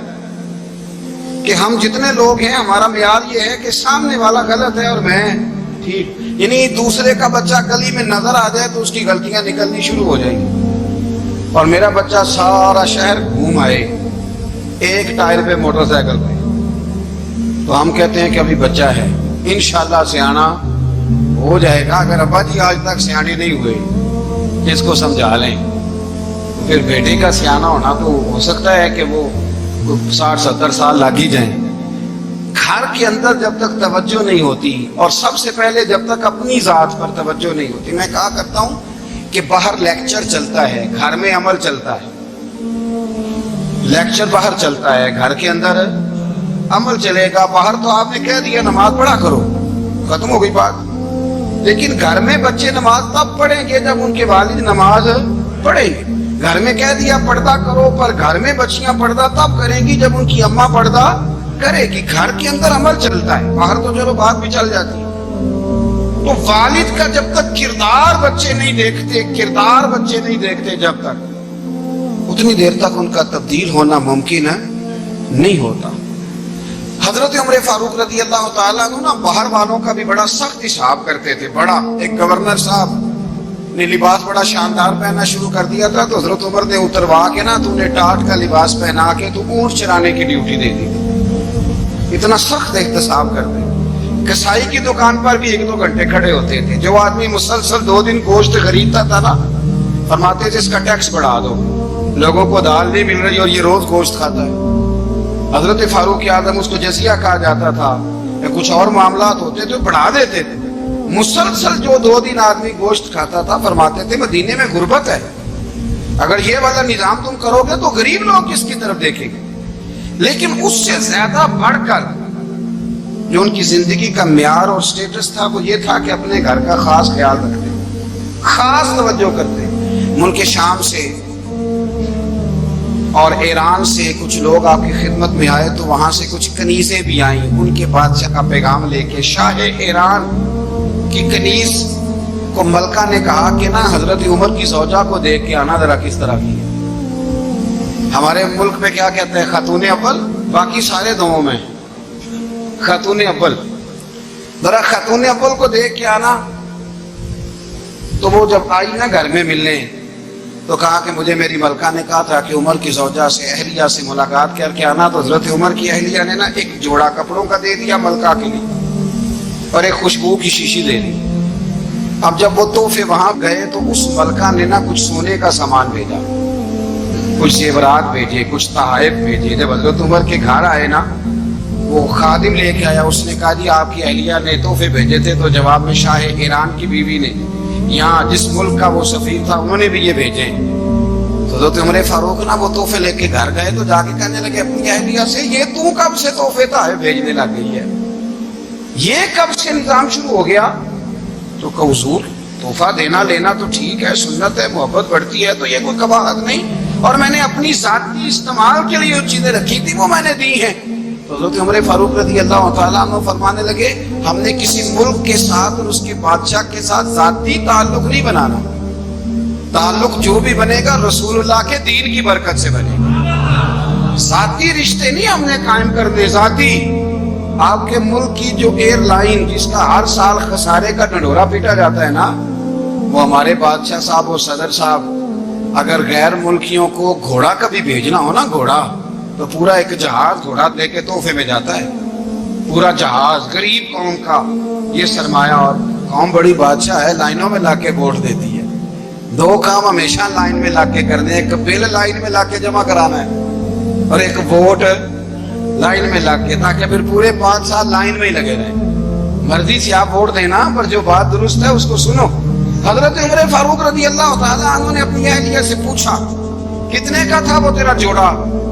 کہ ہم جتنے لوگ ہیں ہمارا معیار یہ ہے کہ سامنے والا غلط ہے اور میں ٹھیک، یعنی دوسرے کا بچہ گلی میں نظر آ جائے تو اس کی غلطیاں نکلنی شروع ہو جائیں گی، اور میرا بچہ سارا شہر گھوم آئے ایک ٹائر پہ موٹر سائیکل پہ تو ہم کہتے ہیں کہ ابھی بچہ ہے، انشاءاللہ سیانا ہو جائے گا۔ اگر ابا جی آج تک سیانے نہیں ہوئے اس کو سمجھا لیں تو پھر بیٹے کا سیانا ہونا تو ہو سکتا ہے کہ وہ 60-70 سال لگ ہی جائیں۔ گھر کے اندر جب تک توجہ نہیں ہوتی اور سب سے پہلے جب تک اپنی ذات پر توجہ نہیں ہوتی، میں کہا کرتا ہوں کہ باہر لیکچر چلتا ہے گھر میں عمل چلتا ہے، لیکچر باہر چلتا ہے گھر کے اندر عمل چلے گا۔ باہر تو آپ نے کہہ دیا نماز پڑھا کرو، ختم ہو گئی بات، لیکن گھر میں بچے نماز تب پڑھیں گے جب ان کے والد نماز پڑھیں گے۔ گھر میں کہہ دیا پردہ کرو، پر گھر میں بچیاں پردہ تب کریں گی جب ان کی اماں پردہ کرے گی۔ گھر کے اندر عمل چلتا ہے، باہر تو چلو بات بھی چل جاتی ہے۔ تو والد کا جب تک کردار بچے نہیں دیکھتے جب تک اتنی دیر تک ان کا تبدیل ہونا ممکن نہیں ہوتا۔ حضرت عمر فاروق رضی اللہ تعالیٰ عنہ نا باہر والوں کا بھی بڑا سخت حساب کرتے تھے۔ بڑا ایک گورنر صاحب نے لباس بڑا شاندار پہننا شروع کر دیا تھا تو حضرت عمر نے اتروا کے نا تو انہیں ٹاٹ کا لباس پہنا کے تو اونٹ چرانے کی ڈیوٹی دے دی تھی۔ اتنا سخت احتساب کرتے۔ کسائی کی دکان پر بھی 1-2 گھنٹے کھڑے ہوتے تھے۔ جو آدمی مسلسل 2 دن گوشت خریدتا تھا نا فرماتے تھے اس کا ٹیکس بڑھا دو، لوگوں کو دال نہیں مل رہی اور یہ روز گوشت کھاتا ہے۔ حضرت فاروق اعظم اس کو جزیہ کہا جاتا تھا یا کچھ اور معاملات ہوتے تو بڑھا دیتے تھے۔ مسلسل جو 2 دن آدمی گوشت کھاتا تھا فرماتے تھے مدینے میں غربت ہے، اگر یہ والا نظام تم کرو گے تو غریب لوگ کس کی طرف دیکھیں گے۔ لیکن اس سے زیادہ بڑھ کر جو ان کی زندگی کا معیار اور سٹیٹس تھا وہ یہ تھا کہ اپنے گھر کا خاص خیال رکھتے، خاص توجہ کرتے۔ ملک شام سے اور ایران سے کچھ لوگ آپ کی خدمت میں آئے تو وہاں سے کچھ کنیزیں بھی آئیں، ان کے بادشاہ کا پیغام لے کے۔ شاہ ایران کی کنیز کو ملکہ نے کہا کہ نا حضرت عمر کی زوجہ کو دیکھ کے آنا ذرا کس طرح کی ہے۔ ہمارے ملک میں کیا کہتے ہیں خاتون اول، باقی سارے دونوں میں خاتون اول، ذرا خاتون اول کو دیکھ کے آنا۔ تو وہ جب آئی نا گھر میں ملنے تو کہا کہ مجھے میری ملکہ نے کہا تھا کہ عمر کی زوجہ سے اہلیہ سے ملاقات کر کے آنا۔ تو حضرت عمر کی اہلیہ نے نا ایک جوڑا کپڑوں کا دے دیا ملکہ کے لیے اور ایک خوشبو کی شیشی دے دی۔ اب جب وہ تحفے وہاں گئے تو اس ملکہ نے نا کچھ سونے کا سامان بھیجا، کچھ زیورات بھیجے، کچھ تحائف بھیجے۔ جب حضرت عمر کے گھر آئے نا وہ خادم لے کے آیا، اس نے کہا جی آپ کی اہلیہ نے تحفے بھیجے تھے، تو جواب میں شاہ ایران کی بیوی نے یہاں جس ملک کا وہ سفیر تھا انہوں نے بھی یہ بھیجے۔ تو حضرت عمر فاروق نا وہ تحفے لے کے گھر گئے تو جا کے کہنے لگے اپنی اہلیہ سے یہ تو کب سے تحفے تحائف بھیجنے لگ گئی ہے، یہ کب سے نظام شروع ہو گیا؟ تو کہ حضور تحفہ دینا لینا تو ٹھیک ہے، سنت ہے، محبت بڑھتی ہے، تو یہ کوئی قباحت نہیں، اور میں نے اپنی ذاتی استعمال کے لیے جو چیزیں رکھی تھی وہ میں نے دی ہیں۔ تو حضرت عمر فاروق رضی اللہ تعالیٰ عنہ فرمانے لگے ہم نے کسی ملک کے ساتھ اور اس کے بادشاہ کے ساتھ ذاتی تعلق نہیں بنانا، تعلق جو بھی بنے گا رسول اللہ کے دین کی برکت سے بنے گا۔ ذاتی رشتے نہیں ہم نے قائم کرنے، ذاتی۔ آپ کے ملک کی جو ایئر لائن جس کا ہر سال خسارے کا ڈنڈورا پیٹا جاتا ہے نا، وہ ہمارے بادشاہ صاحب اور صدر صاحب اگر غیر ملکیوں کو گھوڑا کبھی بھیجنا ہو نا، گھوڑا تو پورا ایک جہاز گھوڑا دے کے تحفے میں جاتا ہے، پورا جہاز غریب قوم کا یہ سرمایہ، اور قوم بڑی بادشاہ ہے لائنوں میں لا کے ووٹ دیتی ہے۔ 2 کام ہمیشہ لائن میں لا کے کرنے، ایک بل لائن میں لا کے جمع کرانا ہے اور ایک ووٹ لائن میں لا کے، تاکہ پھر پورے 5 سال لائن میں ہی لگے رہیں۔ مرضی سے آپ ووٹ دینا پر جو بات درست ہے اس کو سنو۔ حضرت عمر فاروق رضی اللہ تعالیٰ عنہ نے اپنی اہلیہ سے پوچھا کتنے کا تھا وہ تیرا جوڑا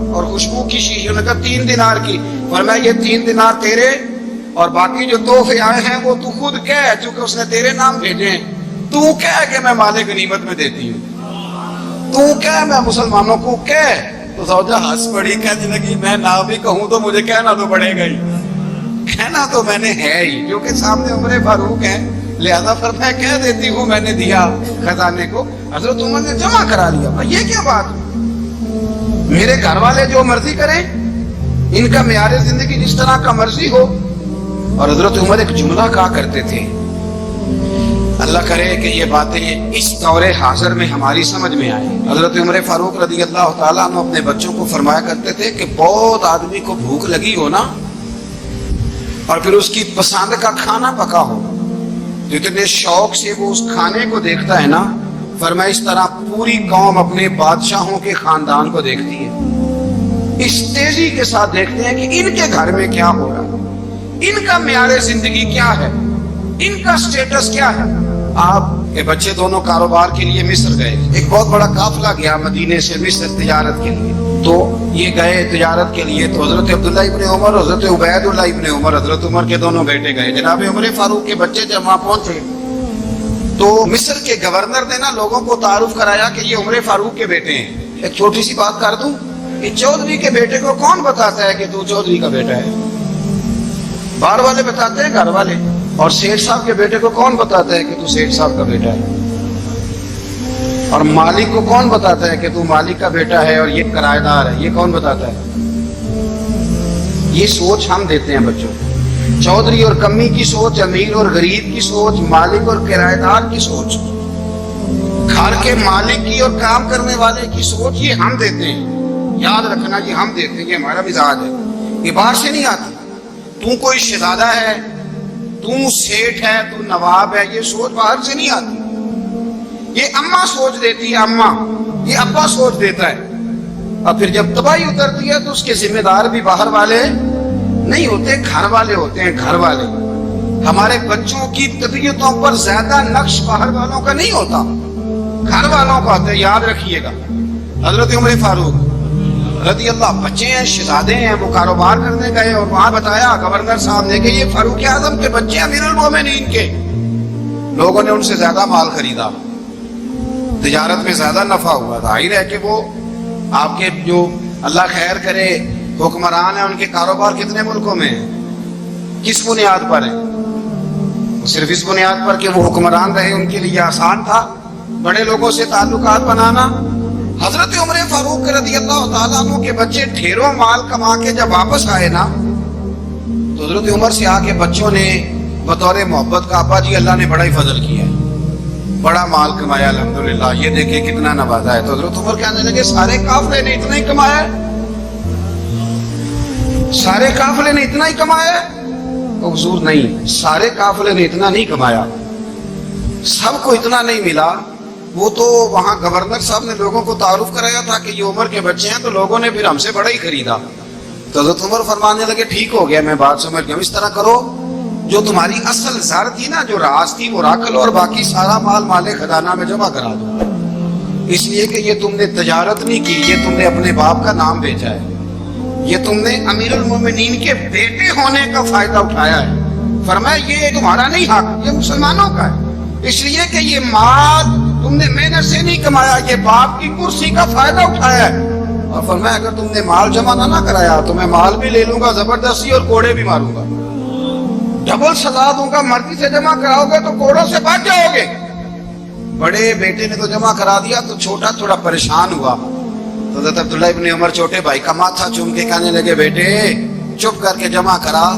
اور خوشبو کی شیشی؟ انہوں نے کہا 3 دینار کی۔ فرمایا یہ 3 دینار تیرے اور باقی جو تحفے آئے ہیں وہ تو خود کہہ، چونکہ اس نے تیرے نام بھیجے ہیں، تو کہہ کہ میں مال غنیمت میں دیتی ہوں، تو کہہ میں مسلمانوں کو کہہ۔ تو زوجہ ہنس پڑی، کہنے لگی میں نہ بھی کہوں تو مجھے کہنا تو پڑے گا ہی، کہنا تو میں نے ہے ہی، کیونکہ سامنے عمر فاروق ہے، لہذا فرمایا کہہ دیتی ہوں میں نے دیا خزانے کو۔ حضرت عمر نے جمع کرا لیا۔ بھائی یہ کیا بات، میرے گھر والے جو مرضی کریں، ان کا معیار زندگی جس طرح کا مرضی ہو۔ اور حضرت عمر ایک جملہ کہا کرتے تھے، اللہ کرے کہ یہ باتیں اس دور حاضر میں ہماری سمجھ میں آئیں۔ حضرت عمر فاروق رضی اللہ تعالیٰ عنہ اپنے بچوں کو فرمایا کرتے تھے کہ بہت آدمی کو بھوک لگی ہو نا، اور پھر اس کی پسند کا کھانا پکا ہو، جتنے شوق سے وہ اس کھانے کو دیکھتا ہے نا، فرمایا اس طرح پوری قوم اپنے بادشاہوں کے خاندان کو دیکھتی ہے، اس تیزی کے ساتھ دیکھتے ہیں کہ ان کے گھر میں کیا ہو رہا، ان کا معیار زندگی کیا ہے، ان کا سٹیٹس کیا ہے۔ آپ کے بچے دونوں کاروبار کے لیے مصر گئے، ایک بہت بڑا قافلہ گیا مدینے سے مصر تجارت کے لیے، تو یہ گئے تجارت کے لیے، تو حضرت عبداللہ ابن عمر، حضرت عبید اللہ ابن عمر، حضرت عمر کے دونوں بیٹے گئے۔ جناب عمر فاروق کے بچے جب وہاں پہنچے تو مصر کے گورنر نے نا لوگوں کو تعارف کرایا کہ یہ عمر فاروق کے بیٹے ہیں۔ ایک چھوٹی سی بات کر دوں، کہ چودھری کے بیٹے کو کون بتاتا ہے کہ تو چودھری کا بیٹا ہے؟ باہر والے بتاتے ہیں، گھر والے۔ اور سیٹھ صاحب کے بیٹے کو کون بتاتا ہے کہ تو سیٹھ صاحب کا بیٹا ہے؟ اور مالک کو کون بتاتا ہے کہ تو مالک کا بیٹا ہے اور یہ کرایہ دار ہے؟ یہ کون بتاتا ہے؟ یہ سوچ ہم دیتے ہیں بچوں کو، چودھری اور کمی کی سوچ، امیر اور غریب کی سوچ، مالک اور کرایہ دار کی سوچ، گھر کے مالک کی اور کام کرنے والے کی سوچ، یہ ہم دیتے ہیں۔ یاد رکھنا، یہ ہم دیتے ہیں، یہ ہمارا مزاج ہے، یہ باہر سے نہیں آتی۔ تو کوئی شہزادہ ہے، تو سیٹھ ہے، تو نواب ہے، یہ سوچ باہر سے نہیں آتی، یہ اماں سوچ دیتی ہے، اماں، یہ ابا سوچ دیتا ہے۔ اور پھر جب تباہی اترتی ہے تو اس کے ذمہ دار بھی باہر والے نہیں ہوتے، گھر والے ہوتے ہیں، گھر والے۔ ہمارے بچوں کی طبیعتوں پر زیادہ نقش باہر والوں کا نہیں ہوتا، گھر والوں کا ہوتا ہے، یاد رکھیے گا۔ حضرت عمر فاروق رضی اللہ، بچے ہیں، شہزادے ہیں، وہ کاروبار کرنے گئے اور وہاں بتایا گورنر صاحب نے کہ یہ فاروق اعظم کے بچے، امیر المومنین کے۔ لوگوں نے ان سے زیادہ مال خریدا، تجارت میں زیادہ نفع ہوا، ظاہر ہے کہ وہ آپ کے جو اللہ خیر کرے حکمران ہیں، ان کے کاروبار کتنے ملکوں میں ہیں، کس بنیاد پر ہیں؟ صرف اس بنیاد پر کہ وہ حکمران رہے، ان کے لیے آسان تھا بڑے لوگوں سے تعلقات بنانا۔ حضرت عمر فاروق رضی اللہ تعالیٰ عنہ کے بچے ڈھیروں مال کما کے جب واپس آئے نا، تو حضرت عمر سے آ کے بچوں نے بطور محبت کا، ابا جی اللہ نے بڑا ہی فضل کیا ہے، بڑا مال کمایا الحمدللہ، یہ دیکھیں کتنا نوازا ہے۔ تو حضرت عمر کہنے لگے سارے قافلے نے اتنا ہی کمایا ہے، سارے قافلے نے اتنا ہی کمایا ہے؟ تو حضور نہیں، سارے قافلے نے اتنا نہیں کمایا، سب کو اتنا نہیں ملا۔ وہ تو وہاں گورنر صاحب نے لوگوں کو تعارف کرایا تھا کہ یہ عمر کے بچے ہیں، تو لوگوں نے پھر ہم سے بڑا ہی خریدا۔ تو حضرت عمر فرمانے لگے ٹھیک ہو گیا، میں بات سمجھ گیا، اس طرح کرو، جو تمہاری اصل زر تھی نا، جو راز تھی، وہ رکھ لو، اور باقی سارا مال مال خزانہ میں جمع کرا دو، اس لیے کہ یہ تم نے تجارت نہیں کی، یہ تم نے اپنے باپ کا نام بیچا ہے، یہ تم نے امیر المومنین کے بیٹے ہونے کا فائدہ اٹھایا ہے۔ فرمایا یہ تمہارا نہیں حق، یہ مسلمانوں کا ہے، اس لیے کہ یہ مال تم نے محنت سے نہیں کمایا، یہ باپ کی کرسی کا فائدہ اٹھایا ہے۔ اور فرمایا اگر تم نے مال جمع نہ کرایا تو میں مال بھی لے لوں گا زبردستی اور کوڑے بھی ماروں گا، ڈبل سزا دوں گا، مرضی سے جمع کراؤ گے تو کوڑوں سے بچ جاؤ گے۔ بڑے بیٹے نے تو جمع کرا دیا، تو چھوٹا تھوڑا پریشان ہوا، تو حضرت عبداللہ ابن عمر چھوٹے بھائی کا ماتھا چوم کے کہنے لگے بیٹے چپ کر کے جمع کرا،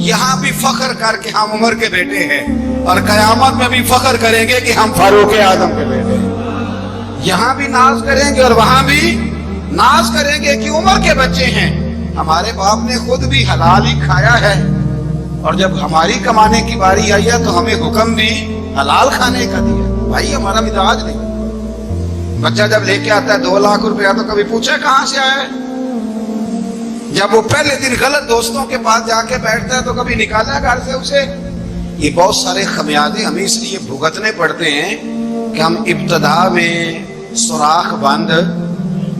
یہاں بھی فخر کر کے ہم عمر کے بیٹے ہیں، اور قیامت میں بھی فخر کریں گے کہ ہم فاروق اعظم کے بیٹے ہیں۔ یہاں بھی ناز کریں گے اور وہاں بھی ناز کریں گے کہ عمر کے بچے ہیں، ہمارے باپ نے خود بھی حلال ہی کھایا ہے، اور جب ہماری کمانے کی باری آئی ہے تو ہمیں حکم بھی حلال کھانے کا دیا۔ بھائی ہمارا مزاج نہیں، بچہ جب لے کے آتا ہے 2 لاکھ روپیہ تو کبھی پوچھے کہاں سے آیا ہے؟ جب وہ پہلے دن غلط دوستوں کے پاس جا کے بیٹھتا ہے تو کبھی نکالا گھر سے اسے؟ یہ بہت سارے خمیازے ہمیں اس لیے بھگتنے پڑتے ہیں کہ ہم ابتدا میں سوراخ بند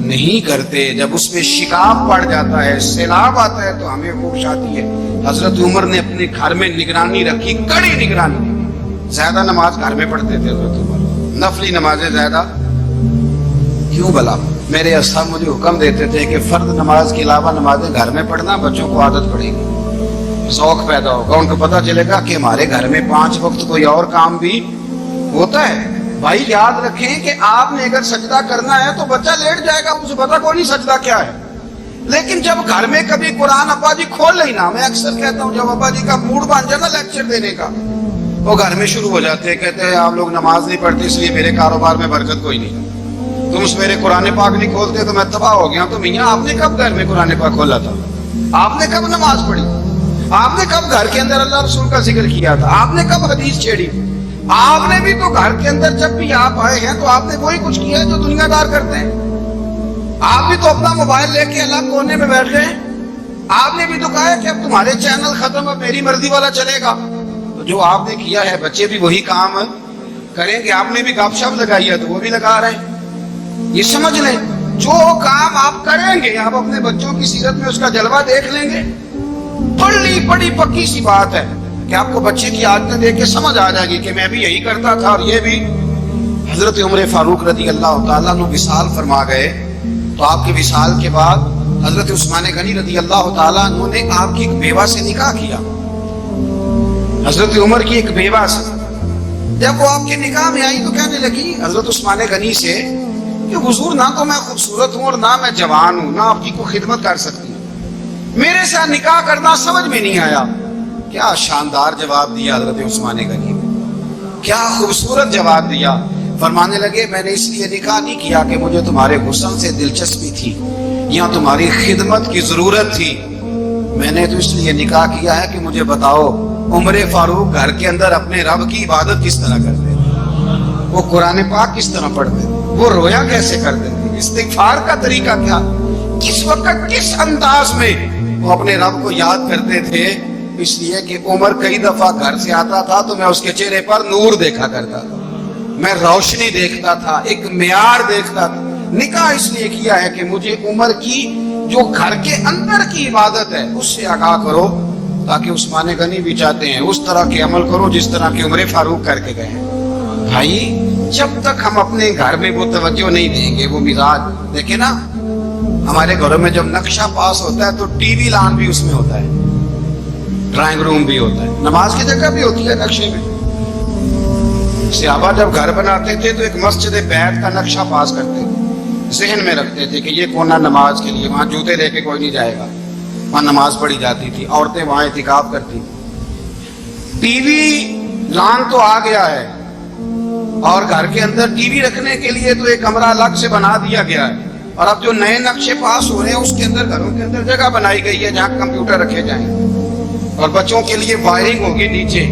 نہیں کرتے، جب اس میں شکاف پڑ جاتا ہے، سیلاب آتا ہے تو ہمیں ہوش آتی ہے۔ حضرت عمر نے اپنے گھر میں نگرانی رکھی، کڑی نگرانی۔ زیادہ نماز گھر میں پڑھتے تھے حضرت عمر، نفلی نمازیں زیادہ کیوں بلا؟ میرے اصحاب مجھے حکم دیتے تھے کہ فرض نماز کے علاوہ نمازیں گھر میں پڑھنا، بچوں کو عادت پڑے گی، ذوق پیدا ہوگا، ان کو پتہ چلے گا کہ ہمارے گھر میں 5 وقت کوئی اور کام بھی ہوتا ہے۔ بھائی یاد رکھیں کہ آپ نے اگر سجدہ کرنا ہے تو بچہ لیٹ جائے گا، اسے پتہ کوئی نہیں سجدہ کیا ہے، لیکن جب گھر میں کبھی قرآن ابا جی کھول لینا، میں اکثر کہتا ہوں جب ابا جی کا موڈ بن جائے نا لیکچر دینے کا، وہ گھر میں شروع ہو جاتے ہیں، کہتے ہیں آپ لوگ نماز نہیں پڑھتے اس لیے میرے کاروبار میں برکت کوئی نہیں، تم اس میرے قرآن پاک نہیں کھولتے تو میں تباہ ہو گیا۔ تو میاں آپ نے کب گھر میں قرآن پاک کھولا تھا؟ آپ نے کب نماز پڑھی؟ آپ نے کب گھر کے اندر اللہ رسول کا ذکر کیا تھا؟ آپ نے کب حدیث چھیڑی؟ آپ نے بھی تو گھر کے اندر جب بھی آپ آئے ہیں تو آپ نے وہی کچھ کیا ہے جو دنیا دار کرتے ہیں۔ آپ بھی تو اپنا موبائل لے کے الگ کونے میں بیٹھ گئے، آپ نے بھی تو کہا ہے کہ اب تمہارے چینل ختم، اب میری مرضی والا چلے گا۔ تو جو آپ نے کیا ہے بچے بھی وہی کام کریں گے۔ آپ نے بھی گپ شپ لگائی ہے تو وہ بھی لگا رہے ہیں۔ یہ سمجھ لیں جو کام آپ کریں گے آپ اپنے بچوں کی سیرت میں اس کا جلوہ دیکھ لیں گے۔ بڑی پکی سی بات ہے کہ آپ کو بچے کی عادتیں دیکھ کے سمجھ آ جائے گی کہ میں بھی یہی کرتا تھا اور یہ بھی۔ حضرت عمر فاروق رضی اللہ تعالیٰ عنہ وصال فرما گئے تو آپ کے وصال کے بعد حضرت عثمان غنی رضی اللہ تعالیٰ عنہ نے آپ کی ایک بیوہ سے نکاح کیا، حضرت عمر کی ایک بیوہ سے۔ جب وہ آپ کے نکاح میں آئی تو کہنے لگی حضرت عثمان غنی سے کہ حضور نہ تو میں خوبصورت ہوں اور نہ میں جوان ہوں، نہ آپ کی کوئی خدمت کر سکتی، میرے ساتھ نکاح کرنا سمجھ میں نہیں آیا۔ کیا شاندار جواب دیا حضرت عثمان غنی نے، کیا خوبصورت جواب دیا۔ فرمانے لگے میں نے اس لیے نکاح نہیں کیا کہ مجھے تمہارے حسن سے دلچسپی تھی یا تمہاری خدمت کی ضرورت تھی، میں نے تو اس لیے نکاح کیا ہے کہ مجھے بتاؤ عمر فاروق گھر کے اندر اپنے رب کی عبادت کس طرح کرتے تھے، وہ قرآن پاک کس طرح پڑھتے تھے، وہ رویا کیسے کرتے تھے، استغفار کا طریقہ کیا، کس وقت کس انداز میں وہ اپنے رب کو یاد کرتے تھے۔ اس لیے کہ عمر کئی دفعہ گھر سے آتا تھا تو میں اس کے چہرے پر نور دیکھا کرتا تھا، میں روشنی دیکھتا تھا، ایک معیار دیکھتا تھا۔ نکاح اس لیے کیا ہے کہ مجھے عمر کی جو گھر کے اندر کی عبادت ہے اس سے آگاہ کرو، تاکہ عثمان غنی بھی چاہتے ہیں اس طرح کے عمل کرو جس طرح کے عمر فاروق کر کے گئے ہیں۔ بھائی جب تک ہم اپنے گھر میں وہ توجہ نہیں دیں گے، وہ مزاج دیکھیں نا، ہمارے گھروں میں جب نقشہ پاس ہوتا ہے تو ٹی وی لان بھی اس میں ہوتا ہے، ڈرائنگ روم بھی ہوتا ہے، نماز کی جگہ بھی ہوتی ہے نقشے میں۔ صحابہ جب گھر بناتے تھے تو ایک مسجد بیت کا نقشہ پاس کرتے تھے، ذہن میں رکھتے تھے کہ یہ کونا نماز کے لیے، وہاں جوتے لے کے کوئی نہیں جائے گا، وہاں نماز پڑھی جاتی تھی، عورتیں وہاں اعتکاف کرتی تھی۔ ٹی وی لان تو آ گیا ہے اور گھر کے اندر ٹی وی رکھنے کے لیے تو ایک کمرہ الگ سے بنا دیا گیا ہے، اور اب جو نئے نقشے پاس ہو رہے ہیں اس کے اندر گھروں کے اندر جگہ بنائی گئی ہے جہاں کمپیوٹر رکھے جائیں، اور بچوں کے لیے وائرنگ ہوگی نیچے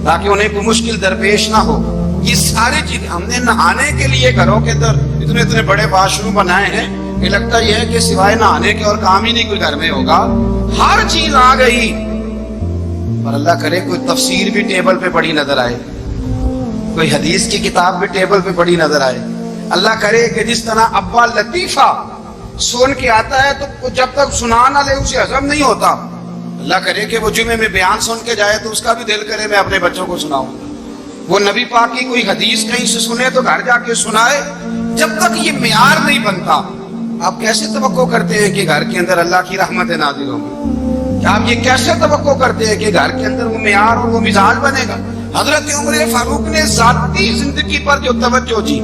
تاکہ انہیں کوئی مشکل درپیش نہ ہو۔ یہ ساری چیزیں ہم نے نہانے کے لیے گھروں کے اندر اتنے بڑے واش روم بنائے ہیں کہ لگتا یہ ہے کہ سوائے نہانے کے اور کام ہی نہیں کوئی گھر میں ہوگا، ہر چیز آ گئی۔ اور اللہ کرے کوئی تفسیر بھی ٹیبل پہ پڑی نظر آئے، کوئی حدیث کی کتاب بھی ٹیبل پہ پڑی نظر آئے۔ اللہ کرے کہ جس طرح ابا لطیفہ سن کے آتا ہے تو جب تک سنا نہ لے اسے ہضم نہیں ہوتا، اللہ کرے کہ وہ جمعے میں بیان سن کے جائے تو اس کا بھی دل کرے میں اپنے بچوں کو سناؤں، وہ نبی پاک کی کوئی حدیث کہیں سے سنے تو گھر جا کے سنائے۔ جب تک یہ معیار نہیں بنتا آپ کیسے توقع کرتے ہیں کہ گھر کے اندر اللہ کی رحمتیں نازل ہوں گی؟ آپ یہ کیسے توقع کرتے ہیں کہ گھر کے اندر وہ معیار اور وہ مزاج بنے گا؟ حضرت عمر فاروق نے ذاتی زندگی پر جو توجہ دی،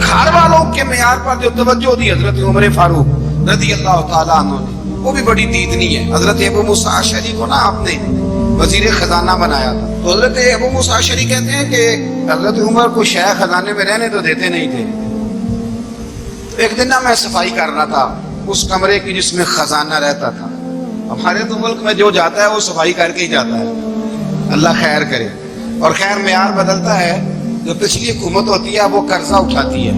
گھر والوں کے معیار پر جو توجہ دی حضرت عمر فاروق رضی اللہ تعالیٰ عنہ نے، وہ بھی بڑی دیدنی ہے۔ حضرت ابو موسیٰ اشعری کو نا آپ نے وزیر خزانہ بنایا تھا، تو حضرت ابو موسیٰ اشعری کہتے ہیں کہ حضرت عمر کو شیخ خزانے میں رہنے تو دیتے نہیں تھے۔ ایک دن میں صفائی کر رہا تھا اس کمرے کی جس میں خزانہ رہتا تھا۔ ہمارے تو ملک میں جو جاتا ہے وہ صفائی کر کے ہی جاتا ہے، اللہ خیر کرے۔ اور خیر معیار بدلتا ہے، جو پچھلی حکومت ہوتی ہے وہ قرضہ اٹھاتی ہے،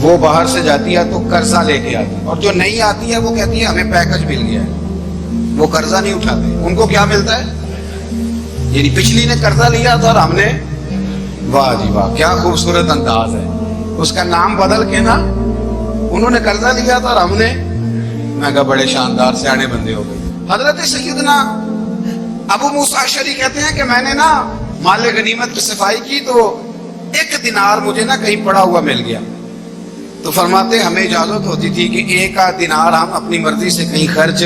وہ باہر سے جاتی ہے تو قرضہ لے کے آتی ہے، اور جو نہیں آتی ہے وہ کہتی ہے ہمیں پیکج مل گیا ہے، وہ قرضہ نہیں اٹھاتے۔ ان کو کیا ملتا ہے؟ یعنی پچھلی نے قرضہ لیا تھا اور ہم نے، واہ جی واہ کیا خوبصورت انداز ہے، اس کا نام بدل کے نا انہوں نے قرضہ لیا تھا اور ہم نے، میں کہا بڑے شاندار سیانے بندے ہو گئے۔ حضرت سیدنا ابو موسیٰ اشعری کہتے ہیں کہ میں نے نا مال غنیمت کی صفائی کی تو 1 دینار مجھے نا کہیں پڑا ہوا مل گیا، تو فرماتے ہمیں اجازت ہوتی تھی کہ 1 دینار ہم اپنی مرضی سے کہیں خرچ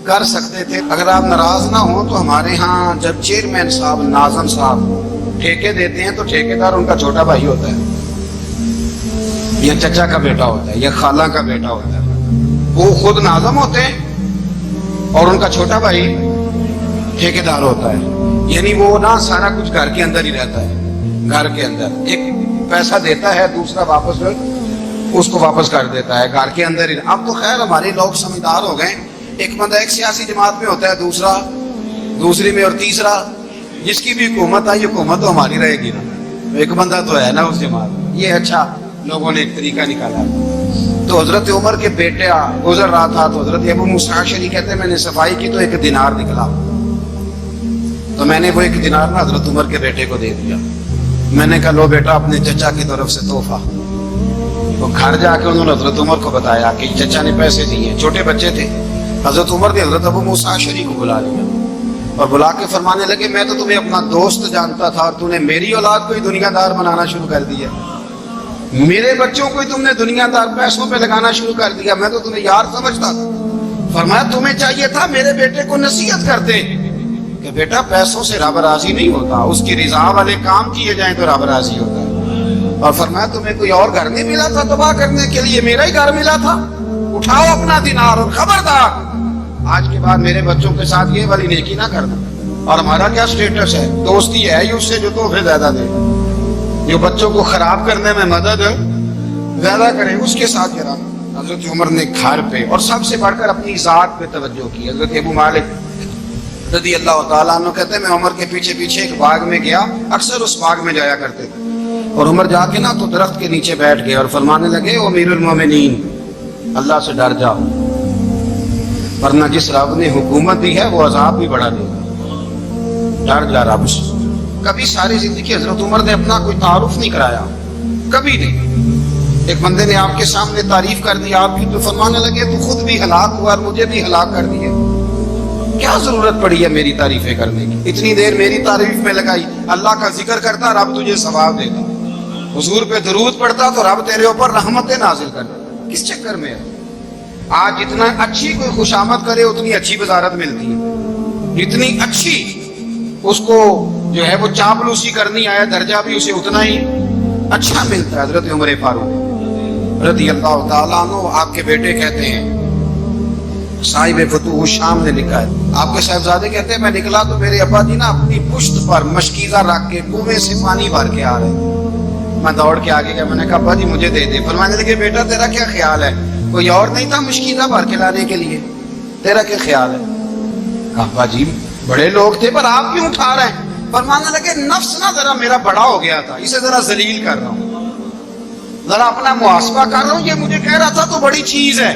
کر سکتے تھے۔ اگر آپ ناراض نہ ہوں تو ہمارے ہاں جب چیئرمین صاحب، ناظم صاحب ٹھیکے دیتے ہیں تو ٹھیکیدار ان کا چھوٹا بھائی ہوتا ہے یا چچا کا بیٹا ہوتا ہے یا خالہ کا بیٹا ہوتا ہے، وہ خود ناظم ہوتے ہیں اور ان کا چھوٹا بھائی ٹھیکیدار ہوتا ہے، یعنی وہ نا سارا کچھ گھر کے اندر ہی رہتا ہے، گھر کے اندر ایک پیسہ دیتا ہے، دوسرا واپس اس کو واپس کر دیتا ہے، گھر کے اندر ہی۔ اب تو خیر ہمارے لوگ سمجھدار ہو گئے، ایک بندہ ایک سیاسی جماعت میں ہوتا ہے، دوسرا دوسری میں، اور تیسرا جس کی بھی حکومت آئی حکومت تو ہماری رہے گی نا، ایک بندہ تو ہے نا اس جماعت میں۔ یہ اچھا لوگوں نے ایک طریقہ نکالا۔ تو حضرت عمر کے بیٹے گزر رہا تھا تو حضرت ابو موسیٰ اشعری کہتے ہیں میں نے صفائی کی تو 1 دینار نکلا، تو میں نے وہ 1 دینار نا حضرت عمر کے بیٹے کو دے دیا۔ میں نے کہا لو بیٹا اپنے چچا کی طرف سے تحفہ۔ وہ گھر جا کے انہوں نے حضرت عمر کو بتایا کہ چچا نے پیسے دیے، چھوٹے بچے تھے۔ حضرت عمر نے حضرت ابو موسیٰ اشعری کو بلا لیا اور بلا کے فرمانے لگے میں تو تمہیں اپنا دوست جانتا تھا اور تم نے میری اولاد کو ہی دنیا دار بنانا شروع کر دیا، میرے بچوں کو ہی تم نے دنیا دار پیسوں پہ لگانا شروع کر دیا، میں تو تمہیں یار سمجھتا تھا۔ فرمایا تمہیں چاہیے تھا میرے بیٹے کو نصیحت کرتے کہ بیٹا پیسوں سے رب راضی نہیں ہوتا، اس کی رضا والے کام کیے جائیں تو رب راضی ہوتا ہے۔ اور فرمایا تمہیں کوئی اور گھر نہیں ملا تھا تباہ کرنے کے لیے، میرا ہی گھر ملا تھا، اٹھاؤ اپنا دینار اور خبردار آج کے بعد میرے بچوں کے ساتھ یہ والی نیکی نہ کرنا۔ اور ہمارا کیا سٹیٹس ہے؟ دوستی ہے ہی اس سے جو تحفے زیادہ دے، جو بچوں کو خراب کرنے میں مدد زیادہ کرے، اس کے ساتھ کرا۔ حضرت عمر نے گھر پہ اور سب سے بڑھ کر اپنی ذات پہ توجہ کی۔ حضرت ابو مالک رضی اللہ تعالیٰ عنہ کہتے ہیں میں عمر کے پیچھے پیچھے ایک باغ میں گیا، اکثر اس باغ میں جایا کرتے تھے، اور عمر جا کے نا تو درخت کے نیچے بیٹھ گئے اور فرمانے لگے او امیر المومنین اللہ سے ڈر جاؤ، ورنہ جس رب نے حکومت دی ہے وہ عذاب بھی بڑھا دے گا، ڈر جا رب سے۔ کبھی ساری زندگی حضرت عمر نے اپنا کوئی تعارف نہیں کرایا، کبھی نہیں۔ ایک بندے نے آپ کے سامنے تعریف کر دی آپ کی تو فرمانے لگے تو خود بھی ہلاک ہوا اور مجھے بھی ہلاک کر دیے، کیا ضرورت پڑی ہے میری تعریفیں کرنے کی؟ اتنی دیر میری تعریف میں لگائی، اللہ کا ذکر کرتا رب تجھے ثواب دیتا، حضور پہ درود پڑھتا تو رب تیرے اوپر رحمتیں نازل کرتا، کس چکر میں ہے؟ آج جتنا اچھی کوئی خوشامد کرے اتنی اچھی وزارت ملتی ہے، جتنی اچھی اس کو جو ہے وہ چاپلوسی کرنی آیا درجہ بھی اسے اتنا ہی اچھا ملتا ہے۔ حضرت عمر فاروق رضی اللہ تعالیٰ عنہ آپ کے بیٹے کہتے ہیں، صاحب فتوح الشام نے لکھا ہے، آپ کے صاحبزادے کہتے ہیں میں نکلا تو میرے ابا جی نا اپنی پشت پر مشکیزہ رکھ کے کنویں سے پانی بھر کے آ رہے، میں دوڑ کے آگے گیا، میں نے کہا ابا جی مجھے دے دے۔ فرمانے لگے بیٹا تیرا کیا خیال ہے، کوئی اور نہیں تھا مشکیزہ بھر کے لانے کے لیے، تیرا کیا خیال ہے؟ کہا ابا جی بڑے لوگ تھے پر آپ کیوں اٹھا رہے ہیں؟ فرمانے لگے نفس نا ذرا میرا بڑا ہو گیا تھا، اسے ذرا ذلیل کر رہا ہوں، ذرا اپنا محاسبہ کر رہا ہوں، یہ مجھے کہہ رہا تھا تو بڑی چیز ہے،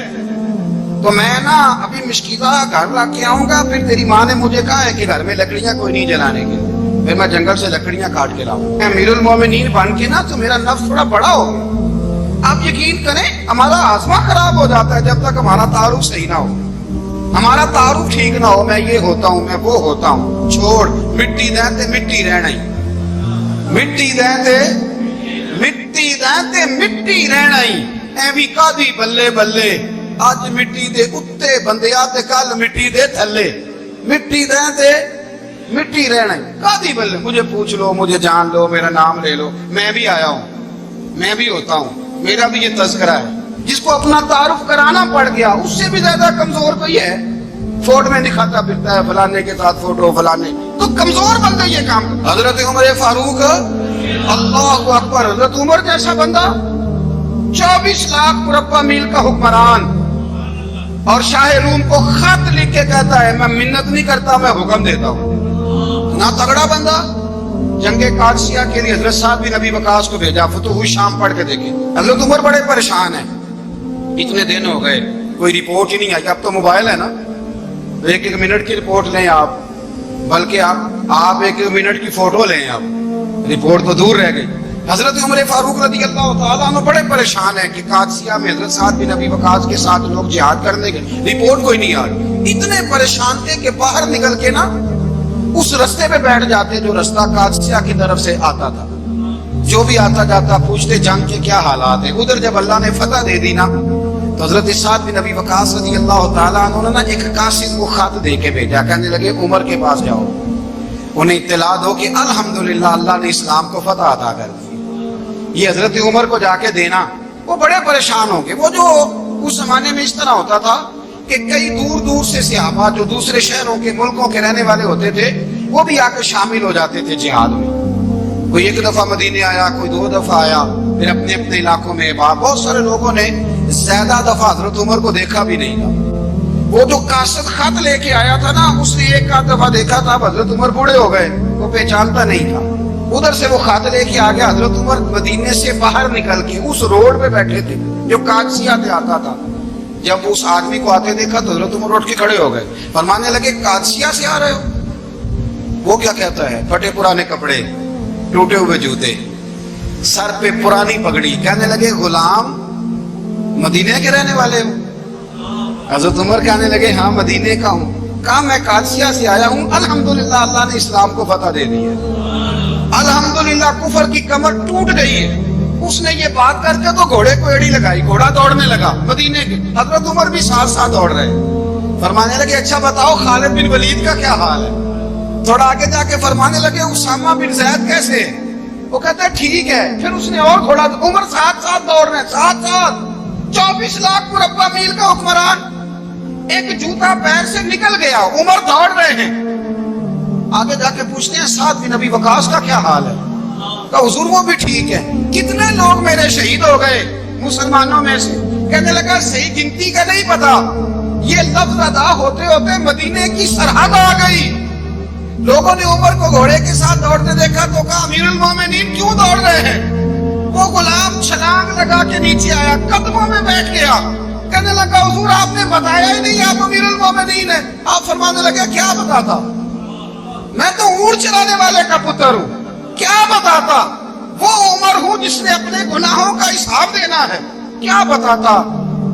تو میں نا ابھی مشکیزہ گھر لا کے آؤں گا، پھر تیری ماں نے مجھے کہا ہے کہ گھر میں لکڑیاں کوئی نہیں جلانے کے، پھر میں جنگل سے لکڑیاں کاٹ کے لاؤں، امیر المومنین بن کے نا تو میرا نفس تھوڑا بڑا ہو گیا۔ آپ یقین کریں ہمارا آزما خراب ہو جاتا ہے جب تک ہمارا تعارف صحیح نہ ہو، ہمارا تعارف ٹھیک نہ ہو، میں یہ ہوتا ہوں میں وہ ہوتا ہوں، چھوڑ مٹی دیں تے مٹی رہنا ہی، مٹی دیں تے مٹی دیں تے مٹی رہنا ہی، ایویں کادی بلے بلے اج مٹی دے اتے بندیا تے کل مٹی دے تھلے، مٹی دیں تے مٹی رہنا ہی، کادی بلے، مجھے پوچھ لو مجھے جان لو میرا نام لے لو، میں بھی آیا ہوں، میں بھی ہوتا ہوں، میرا بھی یہ تذکرہ ہے۔ جس کو اپنا تعارف کرانا پڑ گیا اس سے بھی زیادہ کمزور کوئی ہے، فوٹ میں دکھاتا پھرتا ہے فلانے کے ساتھ فوٹو فلانے، تو کمزور بندہ یہ کام۔ حضرت عمر فاروق اللہ اکبر، حضرت عمر جیسا بندہ 24 لاکھ مربع میل کا حکمران، اور شاہ روم کو خط لکھ کے کہتا ہے میں منت نہیں کرتا میں حکم دیتا ہوں، نہ تگڑا بندہ۔ جنگ قادسیہ کے لیے حضرت سعد بن ابی وقاص کو بھیجا، فتوح الشام پڑھ کے دیکھیں، حضرت عمر بڑے پریشان ہیں، اتنے دن ہو گئے کوئی رپورٹ ہی نہیں آئی، اب تو موبائل ہے نا، ایک ایک منٹ کی رپورٹ لیں آپ، بلکہ آپ ایک ایک منٹ کی فوٹو لیں آپ، رپورٹ تو دور رہ گئی۔ حضرت عمر فاروق رضی اللہ تعالیٰ عنہ بڑے پریشان ہیں کہ قادسیہ میں حضرت سعد بن ابی وقاص کے ساتھ لوگ جہاد کرنے کے رپورٹ کوئی نہیں آ رہی. اتنے پریشان تھے کہ باہر نکل کے نا اس رستے پہ بیٹھ جاتے جو رستہ قادسیہ کی طرف سے آتا تھا. جو بھی آتا جاتا پوچھتے جنگ کے کیا حالات ہیں. ادھر جب اللہ نے فتح دے دی نا تو حضرت سعد بن ابی وقاص رضی اللہ تعالیٰ عنہ نے ایک قاصد کو خط دے کے بھیجا. کہنے لگے عمر کے پاس جاؤ, انہیں اطلاع دو کہ الحمدللہ اللہ نے اسلام کو فتح عطا کر دی. یہ حضرت عمر کو جا کے دینا. وہ بڑے پریشان ہو گئے. وہ جو اس زمانے میں اس طرح ہوتا تھا کہ کئی دور دور سے صحابہ جو دوسرے شہروں کے ملکوں کے رہنے والے ہوتے تھے وہ بھی آ کے شامل ہو جاتے تھے جہاد میں. کوئی ایک دفعہ مدینے آیا, کوئی 2 دفعہ آیا, پھر اپنے اپنے علاقوں میں. بہت سارے لوگوں نے زیادہ دفعہ حضرت عمر کو دیکھا بھی نہیں تھا. وہ جو قاصد خط لے کے آیا تھا نا اس نے ایک آدھ دفعہ دیکھا تھا. حضرت عمر بوڑھے ہو گئے, وہ پہچانتا نہیں تھا. ادھر سے وہ خط لے کے آ گیا. حضرت عمر مدینے سے باہر نکل کے اس روڈ پہ بیٹھے تھے جو قادسیہ سے آتا تھا. جب اس آدمی کو آتے دیکھا تو حضرت عمر اٹھ کے کھڑے ہو گئے, فرمانے لگے قادسیہ سے آ رہے ہو؟ وہ کیا کہتا ہے؟ پھٹے پرانے کپڑے, ٹوٹے ہوئے جوتے, سر پہ پرانی پگڑی. کہنے لگے غلام مدینے کے رہنے والے ہو؟ حضرت عمر کہنے لگے ہاں مدینے کا ہوں. کہا میں قادسیہ سے آیا ہوں, الحمدللہ اللہ نے اسلام کو فتح دے دی ہے, الحمدللہ کفر کی کمر ٹوٹ گئی ہے. اس نے یہ بات کر کے تو گھوڑے کو ایڑی لگائی, گھوڑا دوڑنے لگا مدینے کے. حضرت عمر بھی ساتھ ساتھ دوڑ رہے. فرمانے لگے اچھا بتاؤ خالد بن ولید کا کیا حال ہے؟ تھوڑا آگے جا کے فرمانے لگے اسامہ بن زید کیسے؟ وہ کہتے ہیں ٹھیک ہے. پھر اس نے اور گھوڑا. عمر ساتھ ساتھ دوڑ رہے ہیں, ساتھ ساتھ. 24 لاکھ مربع میل کا حکمران, ایک جوتا پیر سے نکل گیا, عمر دوڑ رہے ہیں. آگے جا کے پوچھتے ہیں سعد بن ابی وقاص کا کیا حال ہے؟ کہا حضور وہ بھی ٹھیک ہے. کتنے لوگ میرے شہید ہو گئے مسلمانوں میں سے؟ کہنے لگا صحیح گنتی کا نہیں پتا. یہ لفظ ادا ہوتے ہوتے مدینے کی سرحد آ گئی. لوگوں نے عمر کو گھوڑے کے ساتھ دوڑتے دیکھا تو کہا امیر المومنین کیوں دوڑ رہے ہیں؟ وہ غلام چھلانگ لگا کے نیچے آیا, قدموں میں بیٹھ گیا. کہنے لگا حضور آپ نے بتایا ہی نہیں آپ امیر المومنین ہیں. آپ فرمانے لگے کیا بتاتا؟ میں تو اونٹ چلانے والے کا پتر ہوں, کیا بتاتا؟ وہ عمر ہوں جس نے اپنے گناہوں کا حساب دینا ہے. کیا بتاتا؟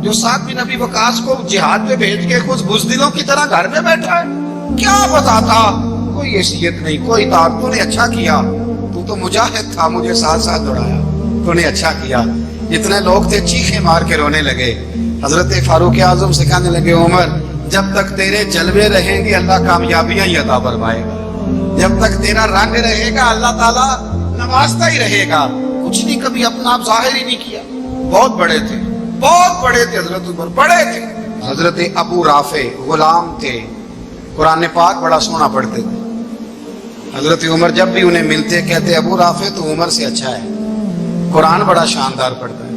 جو سعد بن ابی وقاص کو جہاد پہ بھیج کے خود بزدلوں کی طرح گھر میں بیٹھا ہے. کیا بتاتا؟ کوئی حیثیت نہیں, کوئی طاقت. تو نے اچھا کیا, تو مجاہد تھا, مجھے ساتھ ساتھ دوڑایا, تو نے اچھا کیا. جتنے لوگ تھے چیخے مار کے رونے لگے. حضرت فاروق اعظم سے کہنے لگے عمر جب تک تیرے جلوے رہیں گے اللہ کامیابیاں ہی عطا فرمائے گا. جب تک تیرا رنگ رہے گا اللہ تعالیٰ نوازتا ہی رہے گا. کچھ نہیں کبھی اپنا آپ ظاہر ہی نہیں کیا. بہت بڑے تھے, بہت بڑے تھے حضرت عمر, بڑے تھے. حضرت ابو رافع غلام تھے, قرآن پاک بڑا سونا پڑھتے تھے. حضرت عمر جب بھی انہیں ملتے کہتے ابو رافع تو عمر سے اچھا ہے, قرآن بڑا شاندار پڑھتا ہے.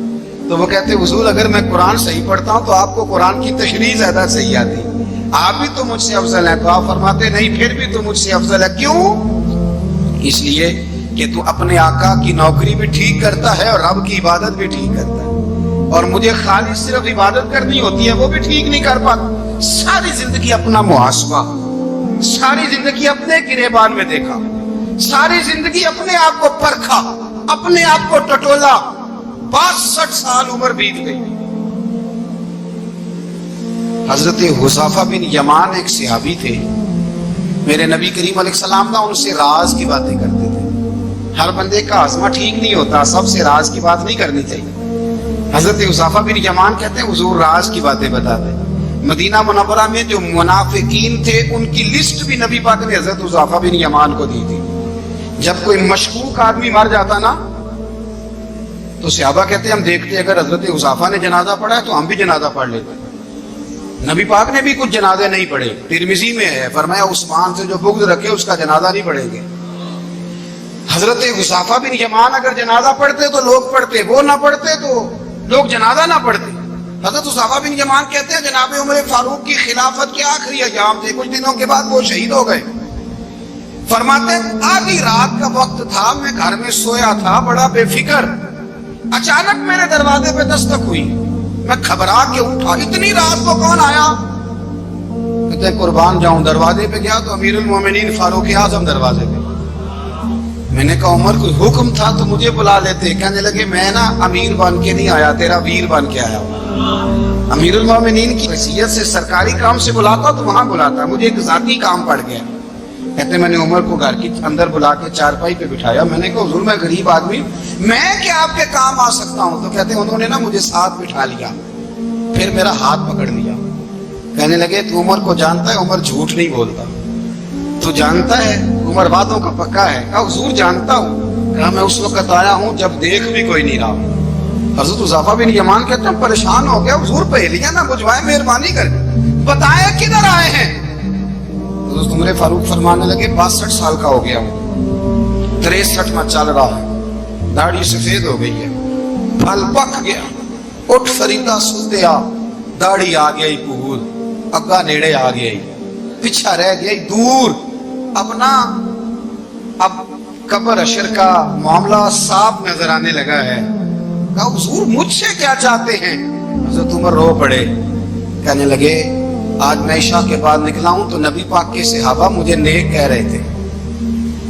تو وہ کہتے حضور اگر میں قرآن صحیح پڑھتا ہوں تو آپ کو قرآن کی تشریح زیادہ صحیح آتی, آپ بھی تو مجھ سے افضل ہیں. تو آپ فرماتے نہیں پھر بھی تو مجھ سے افضل ہے. کیوں؟ اس لیے کہ تو اپنے آقا کی نوکری بھی ٹھیک کرتا ہے اور رب کی عبادت بھی ٹھیک کرتا ہے, اور مجھے خالی صرف عبادت کرنی ہوتی ہے وہ بھی ٹھیک نہیں کر پاتا. ساری زندگی اپنا محاسبہ, ساری زندگی اپنے گریبان میں دیکھا, ساری زندگی اپنے آپ کو پرکھا, اپنے آپ کو ٹٹولا. 62 سال عمر بیت گئی. حضرت حذیفہ بن یمان ایک صحابی تھے, میرے نبی کریم علیہ السلام ان سے راز کی باتیں کرتے تھے. ہر بندے کا ہاضمہ ٹھیک نہیں ہوتا, سب سے راز کی بات نہیں کرنی چاہیے. حضرت حذیفہ بن یمان کہتے ہیں حضور راز کی باتیں بتاتے. مدینہ منورہ میں جو منافقین تھے ان کی لسٹ بھی نبی پاک نے حضرت حذیفہ بن یمان کو دی تھی. جب کوئی مشکوک آدمی مر جاتا نا تو صحابہ کہتے ہیں ہم دیکھتے اگر حضرت حذیفہ نے جنازہ پڑھا ہے تو ہم بھی جنازہ پڑھ لیتے. نبی پاک نے بھی کچھ جنازے نہیں پڑھے. ترمذی میں ہے, فرمایا عثمان سے جو بغض رکھے اس کا جنازہ نہیں پڑھیں گے. حضرت حذیفہ بن یمان اگر جنازہ پڑھتے تو لوگ پڑھتے, وہ نہ پڑھتے تو لوگ جنازہ نہ پڑھتے. حضرت حذیفہ بن یمان کہتے ہیں جناب عمر فاروق کی خلافت کے آخری ایام تھے, کچھ دنوں کے بعد وہ شہید ہو گئے. فرماتے آدھی رات کا وقت تھا, میں گھر میں سویا تھا بڑا بے فکر, اچانک میرے دروازے پہ دستک ہوئی, میں گھبرا کے اٹھا. اتنی رات کو کون آیا؟ کہتے ہیں قربان جاؤں, دروازے پہ گیا تو امیر المومنین فاروق اعظم دروازے پہ. میں نے کہا عمر کوئی حکم تھا تو مجھے بلا لیتے. کہنے لگے میں نا امیر بن کے نہیں آیا, تیرا ویر بن کے آیا ہوں. امیر المومنین کی حیثیت سے سرکاری کام سے بلاتا تو وہاں بلاتا, مجھے ایک ذاتی کام پڑ گیا. کہتے میں نے عمر کو گھر کی اندر بلا کے چارپائی پہ بٹھایا. میں نے کہا حضور میں غریب آدمی, میں کیا آپ کے کام آ سکتا ہوں؟ تو کہتے انہوں نے نا مجھے ساتھ بٹھا لیا, پھر میرا ہاتھ پکڑ لیا. کہنے لگے تو عمر کو جانتا ہے؟ عمر جھوٹ نہیں بولتا. تو جانتا ہے عمر وعدوں کا پکا ہے؟ کہا حضور جانتا ہوں. کہا میں اس وقت آیا ہوں جب دیکھ بھی کوئی نہیں رہا. حضرت حذیفہ بن یمان کہتے ہیں پریشان ہو گیا, حضور پہلیاں نہ بجھوائے, مہربانی کر بتائیں کدھر آئے ہیں. حضرت عمر فاروق فرمانے لگے 62 سال کا ہو گیا ہوں, 63 میں چل رہا ہے, داڑھی سفید ہو گئی ہے, پھل پک گیا, اٹھ فریدا سدیا, داڑھی آ گئی پور, اگا نیڑے آ گئی, پیچھا رہ گئی دور. اب قبر اشر کا معاملہ صاف نظر آنے لگا ہے. کہا حضور مجھ سے کیا چاہتے ہیں؟ حضرت عمر رو پڑے. کہنے لگے آج میں عشاء کے بعد نکلا ہوں تو نبی پاک کے صحابہ مجھے نیک کہہ رہے تھے,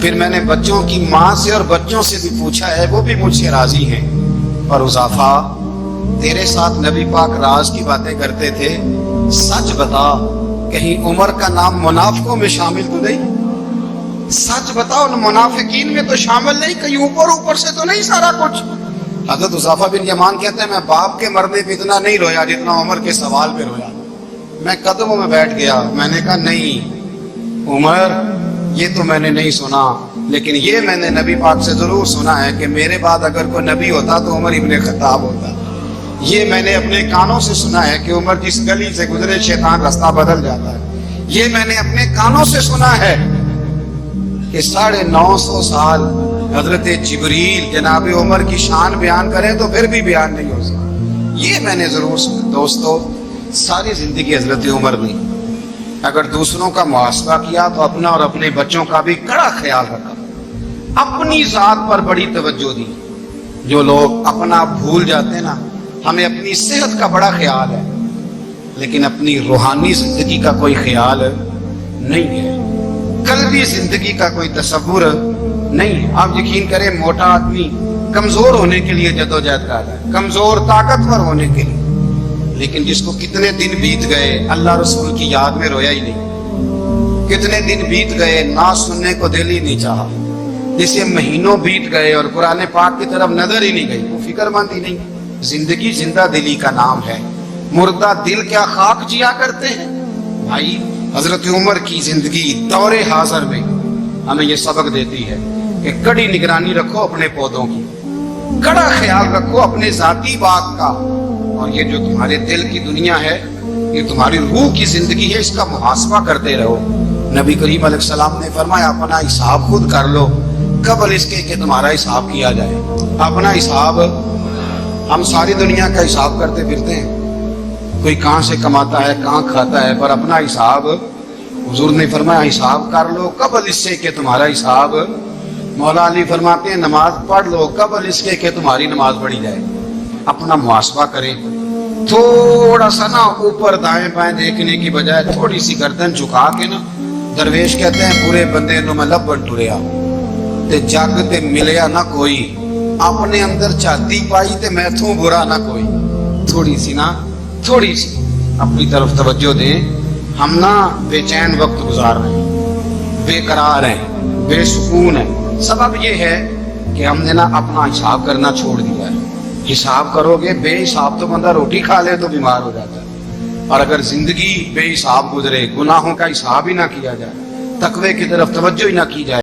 پھر میں نے بچوں کی ماں سے اور بچوں سے بھی پوچھا ہے, وہ بھی مجھ سے راضی ہیں. اور حذیفہ تیرے ساتھ نبی پاک راز کی باتیں کرتے تھے, سچ بتا کہیں عمر کا نام منافقوں میں شامل تو نہیں؟ سچ بتا ان منافقین میں تو شامل نہیں, کہیں اوپر سے تو نہیں سارا کچھ؟ حضرت حذیفہ بن یمان کہتے ہیں میں باپ کے مرنے پہ اتنا نہیں رویا جتنا عمر کے سوال پہ رویا. میں قدموں میں بیٹھ گیا. میں نے کہا نہیں عمر, یہ تو میں نے نہیں سنا, لیکن یہ میں نے نبی پاک سے ضرور سنا ہے کہ میرے بعد اگر کوئی نبی ہوتا تو عمر ابن خطاب ہوتا. یہ میں نے اپنے کانوں سے سنا ہے کہ عمر جس گلی سے گزرے شیطان رستہ بدل جاتا ہے. یہ میں نے اپنے کانوں سے سنا ہے کہ 950 سال حضرت جبریل جناب عمر کی شان بیان کریں تو پھر بھی بیان نہیں ہو سکتا. یہ میں نے ضرور سنا. دوستو ساری زندگی حضرت عمر نے اگر دوسروں کا محاسبہ کیا تو اپنا اور اپنے بچوں کا بھی کڑا خیال رکھا, اپنی ذات پر بڑی توجہ دی. جو لوگ اپنا بھول جاتے ہیں نا, ہمیں اپنی صحت کا بڑا خیال ہے لیکن اپنی روحانی زندگی کا کوئی خیال نہیں ہے, قلبی زندگی کا کوئی تصور نہیں ہے. آپ یقین کریں موٹا آدمی کمزور ہونے کے لیے جدوجہد کر رہا ہے, کمزور طاقتور ہونے کے لیے, لیکن جس کو کتنے دن بیت گئے اللہ رسول کی یاد میں رویا ہی نہیں, کتنے دن بیت گئے نہ سننے کو دل ہی نہیں چاہا, جسے مہینوں بیت گئے اور قرآن پاک کی طرف نظر ہی نہیں گئی, وہ فکر مند ہی نہیں. زندگی زندہ دلی کا نام ہے, مردہ دل کیا خاک جیا کرتے ہیں. بھائی حضرت عمر کی زندگی دور حاضر میں ہمیں یہ سبق دیتی ہے کہ کڑی نگرانی رکھو اپنے پودوں کی, کڑا خیال رکھو اپنے ذاتی باغ کا, اور یہ جو تمہارے دل کی دنیا ہے یہ تمہاری روح کی زندگی ہے, اس کا محاسبہ کرتے رہو. نبی کریم علیہ السلام نے فرمایا اپنا حساب خود کر لو قبل اس کے کہ تمہارا حساب کیا جائے. اپنا حساب, ہم ساری دنیا کا حساب کرتے پھرتے ہیں, کوئی کہاں سے کماتا ہے کہاں کھاتا ہے, پر اپنا حساب حضور نے فرمایا حساب کر لو قبل اس سے کہ تمہارا حساب. مولا علی فرماتے ہیں نماز پڑھ لو قبل اس کے کہ تمہاری نماز پڑھی جائے. اپنا محاسبہ کریں, تھوڑا سا نا اوپر دائیں بائیں دیکھنے کی بجائے تھوڑی سی گردن جھکا کے نا, درویش کہتے ہیں برے بندے نو میں لبن ٹریا تے جگ تے ملیا نہ کوئی, اپنے اندر چاہتی پائی تے میں تھوں برا نہ کوئی. تھوڑی سی نا, تھوڑی سی اپنی طرف توجہ دیں. ہم نا بے چین وقت گزار رہے ہیں, بے قرار ہیں, بے سکون ہیں. سبب یہ ہے کہ ہم نے نا اپنا حساب کرنا چھوڑ دیا ہے. حساب کرو گے, بے حساب تو بندہ روٹی کھا لے تو بیمار ہو جاتا ہے, اور اگر زندگی بے حساب گزرے, گناہوں کا حساب ہی نہ کیا جائے, تقوی کی طرف توجہ ہی نہ کی جائے,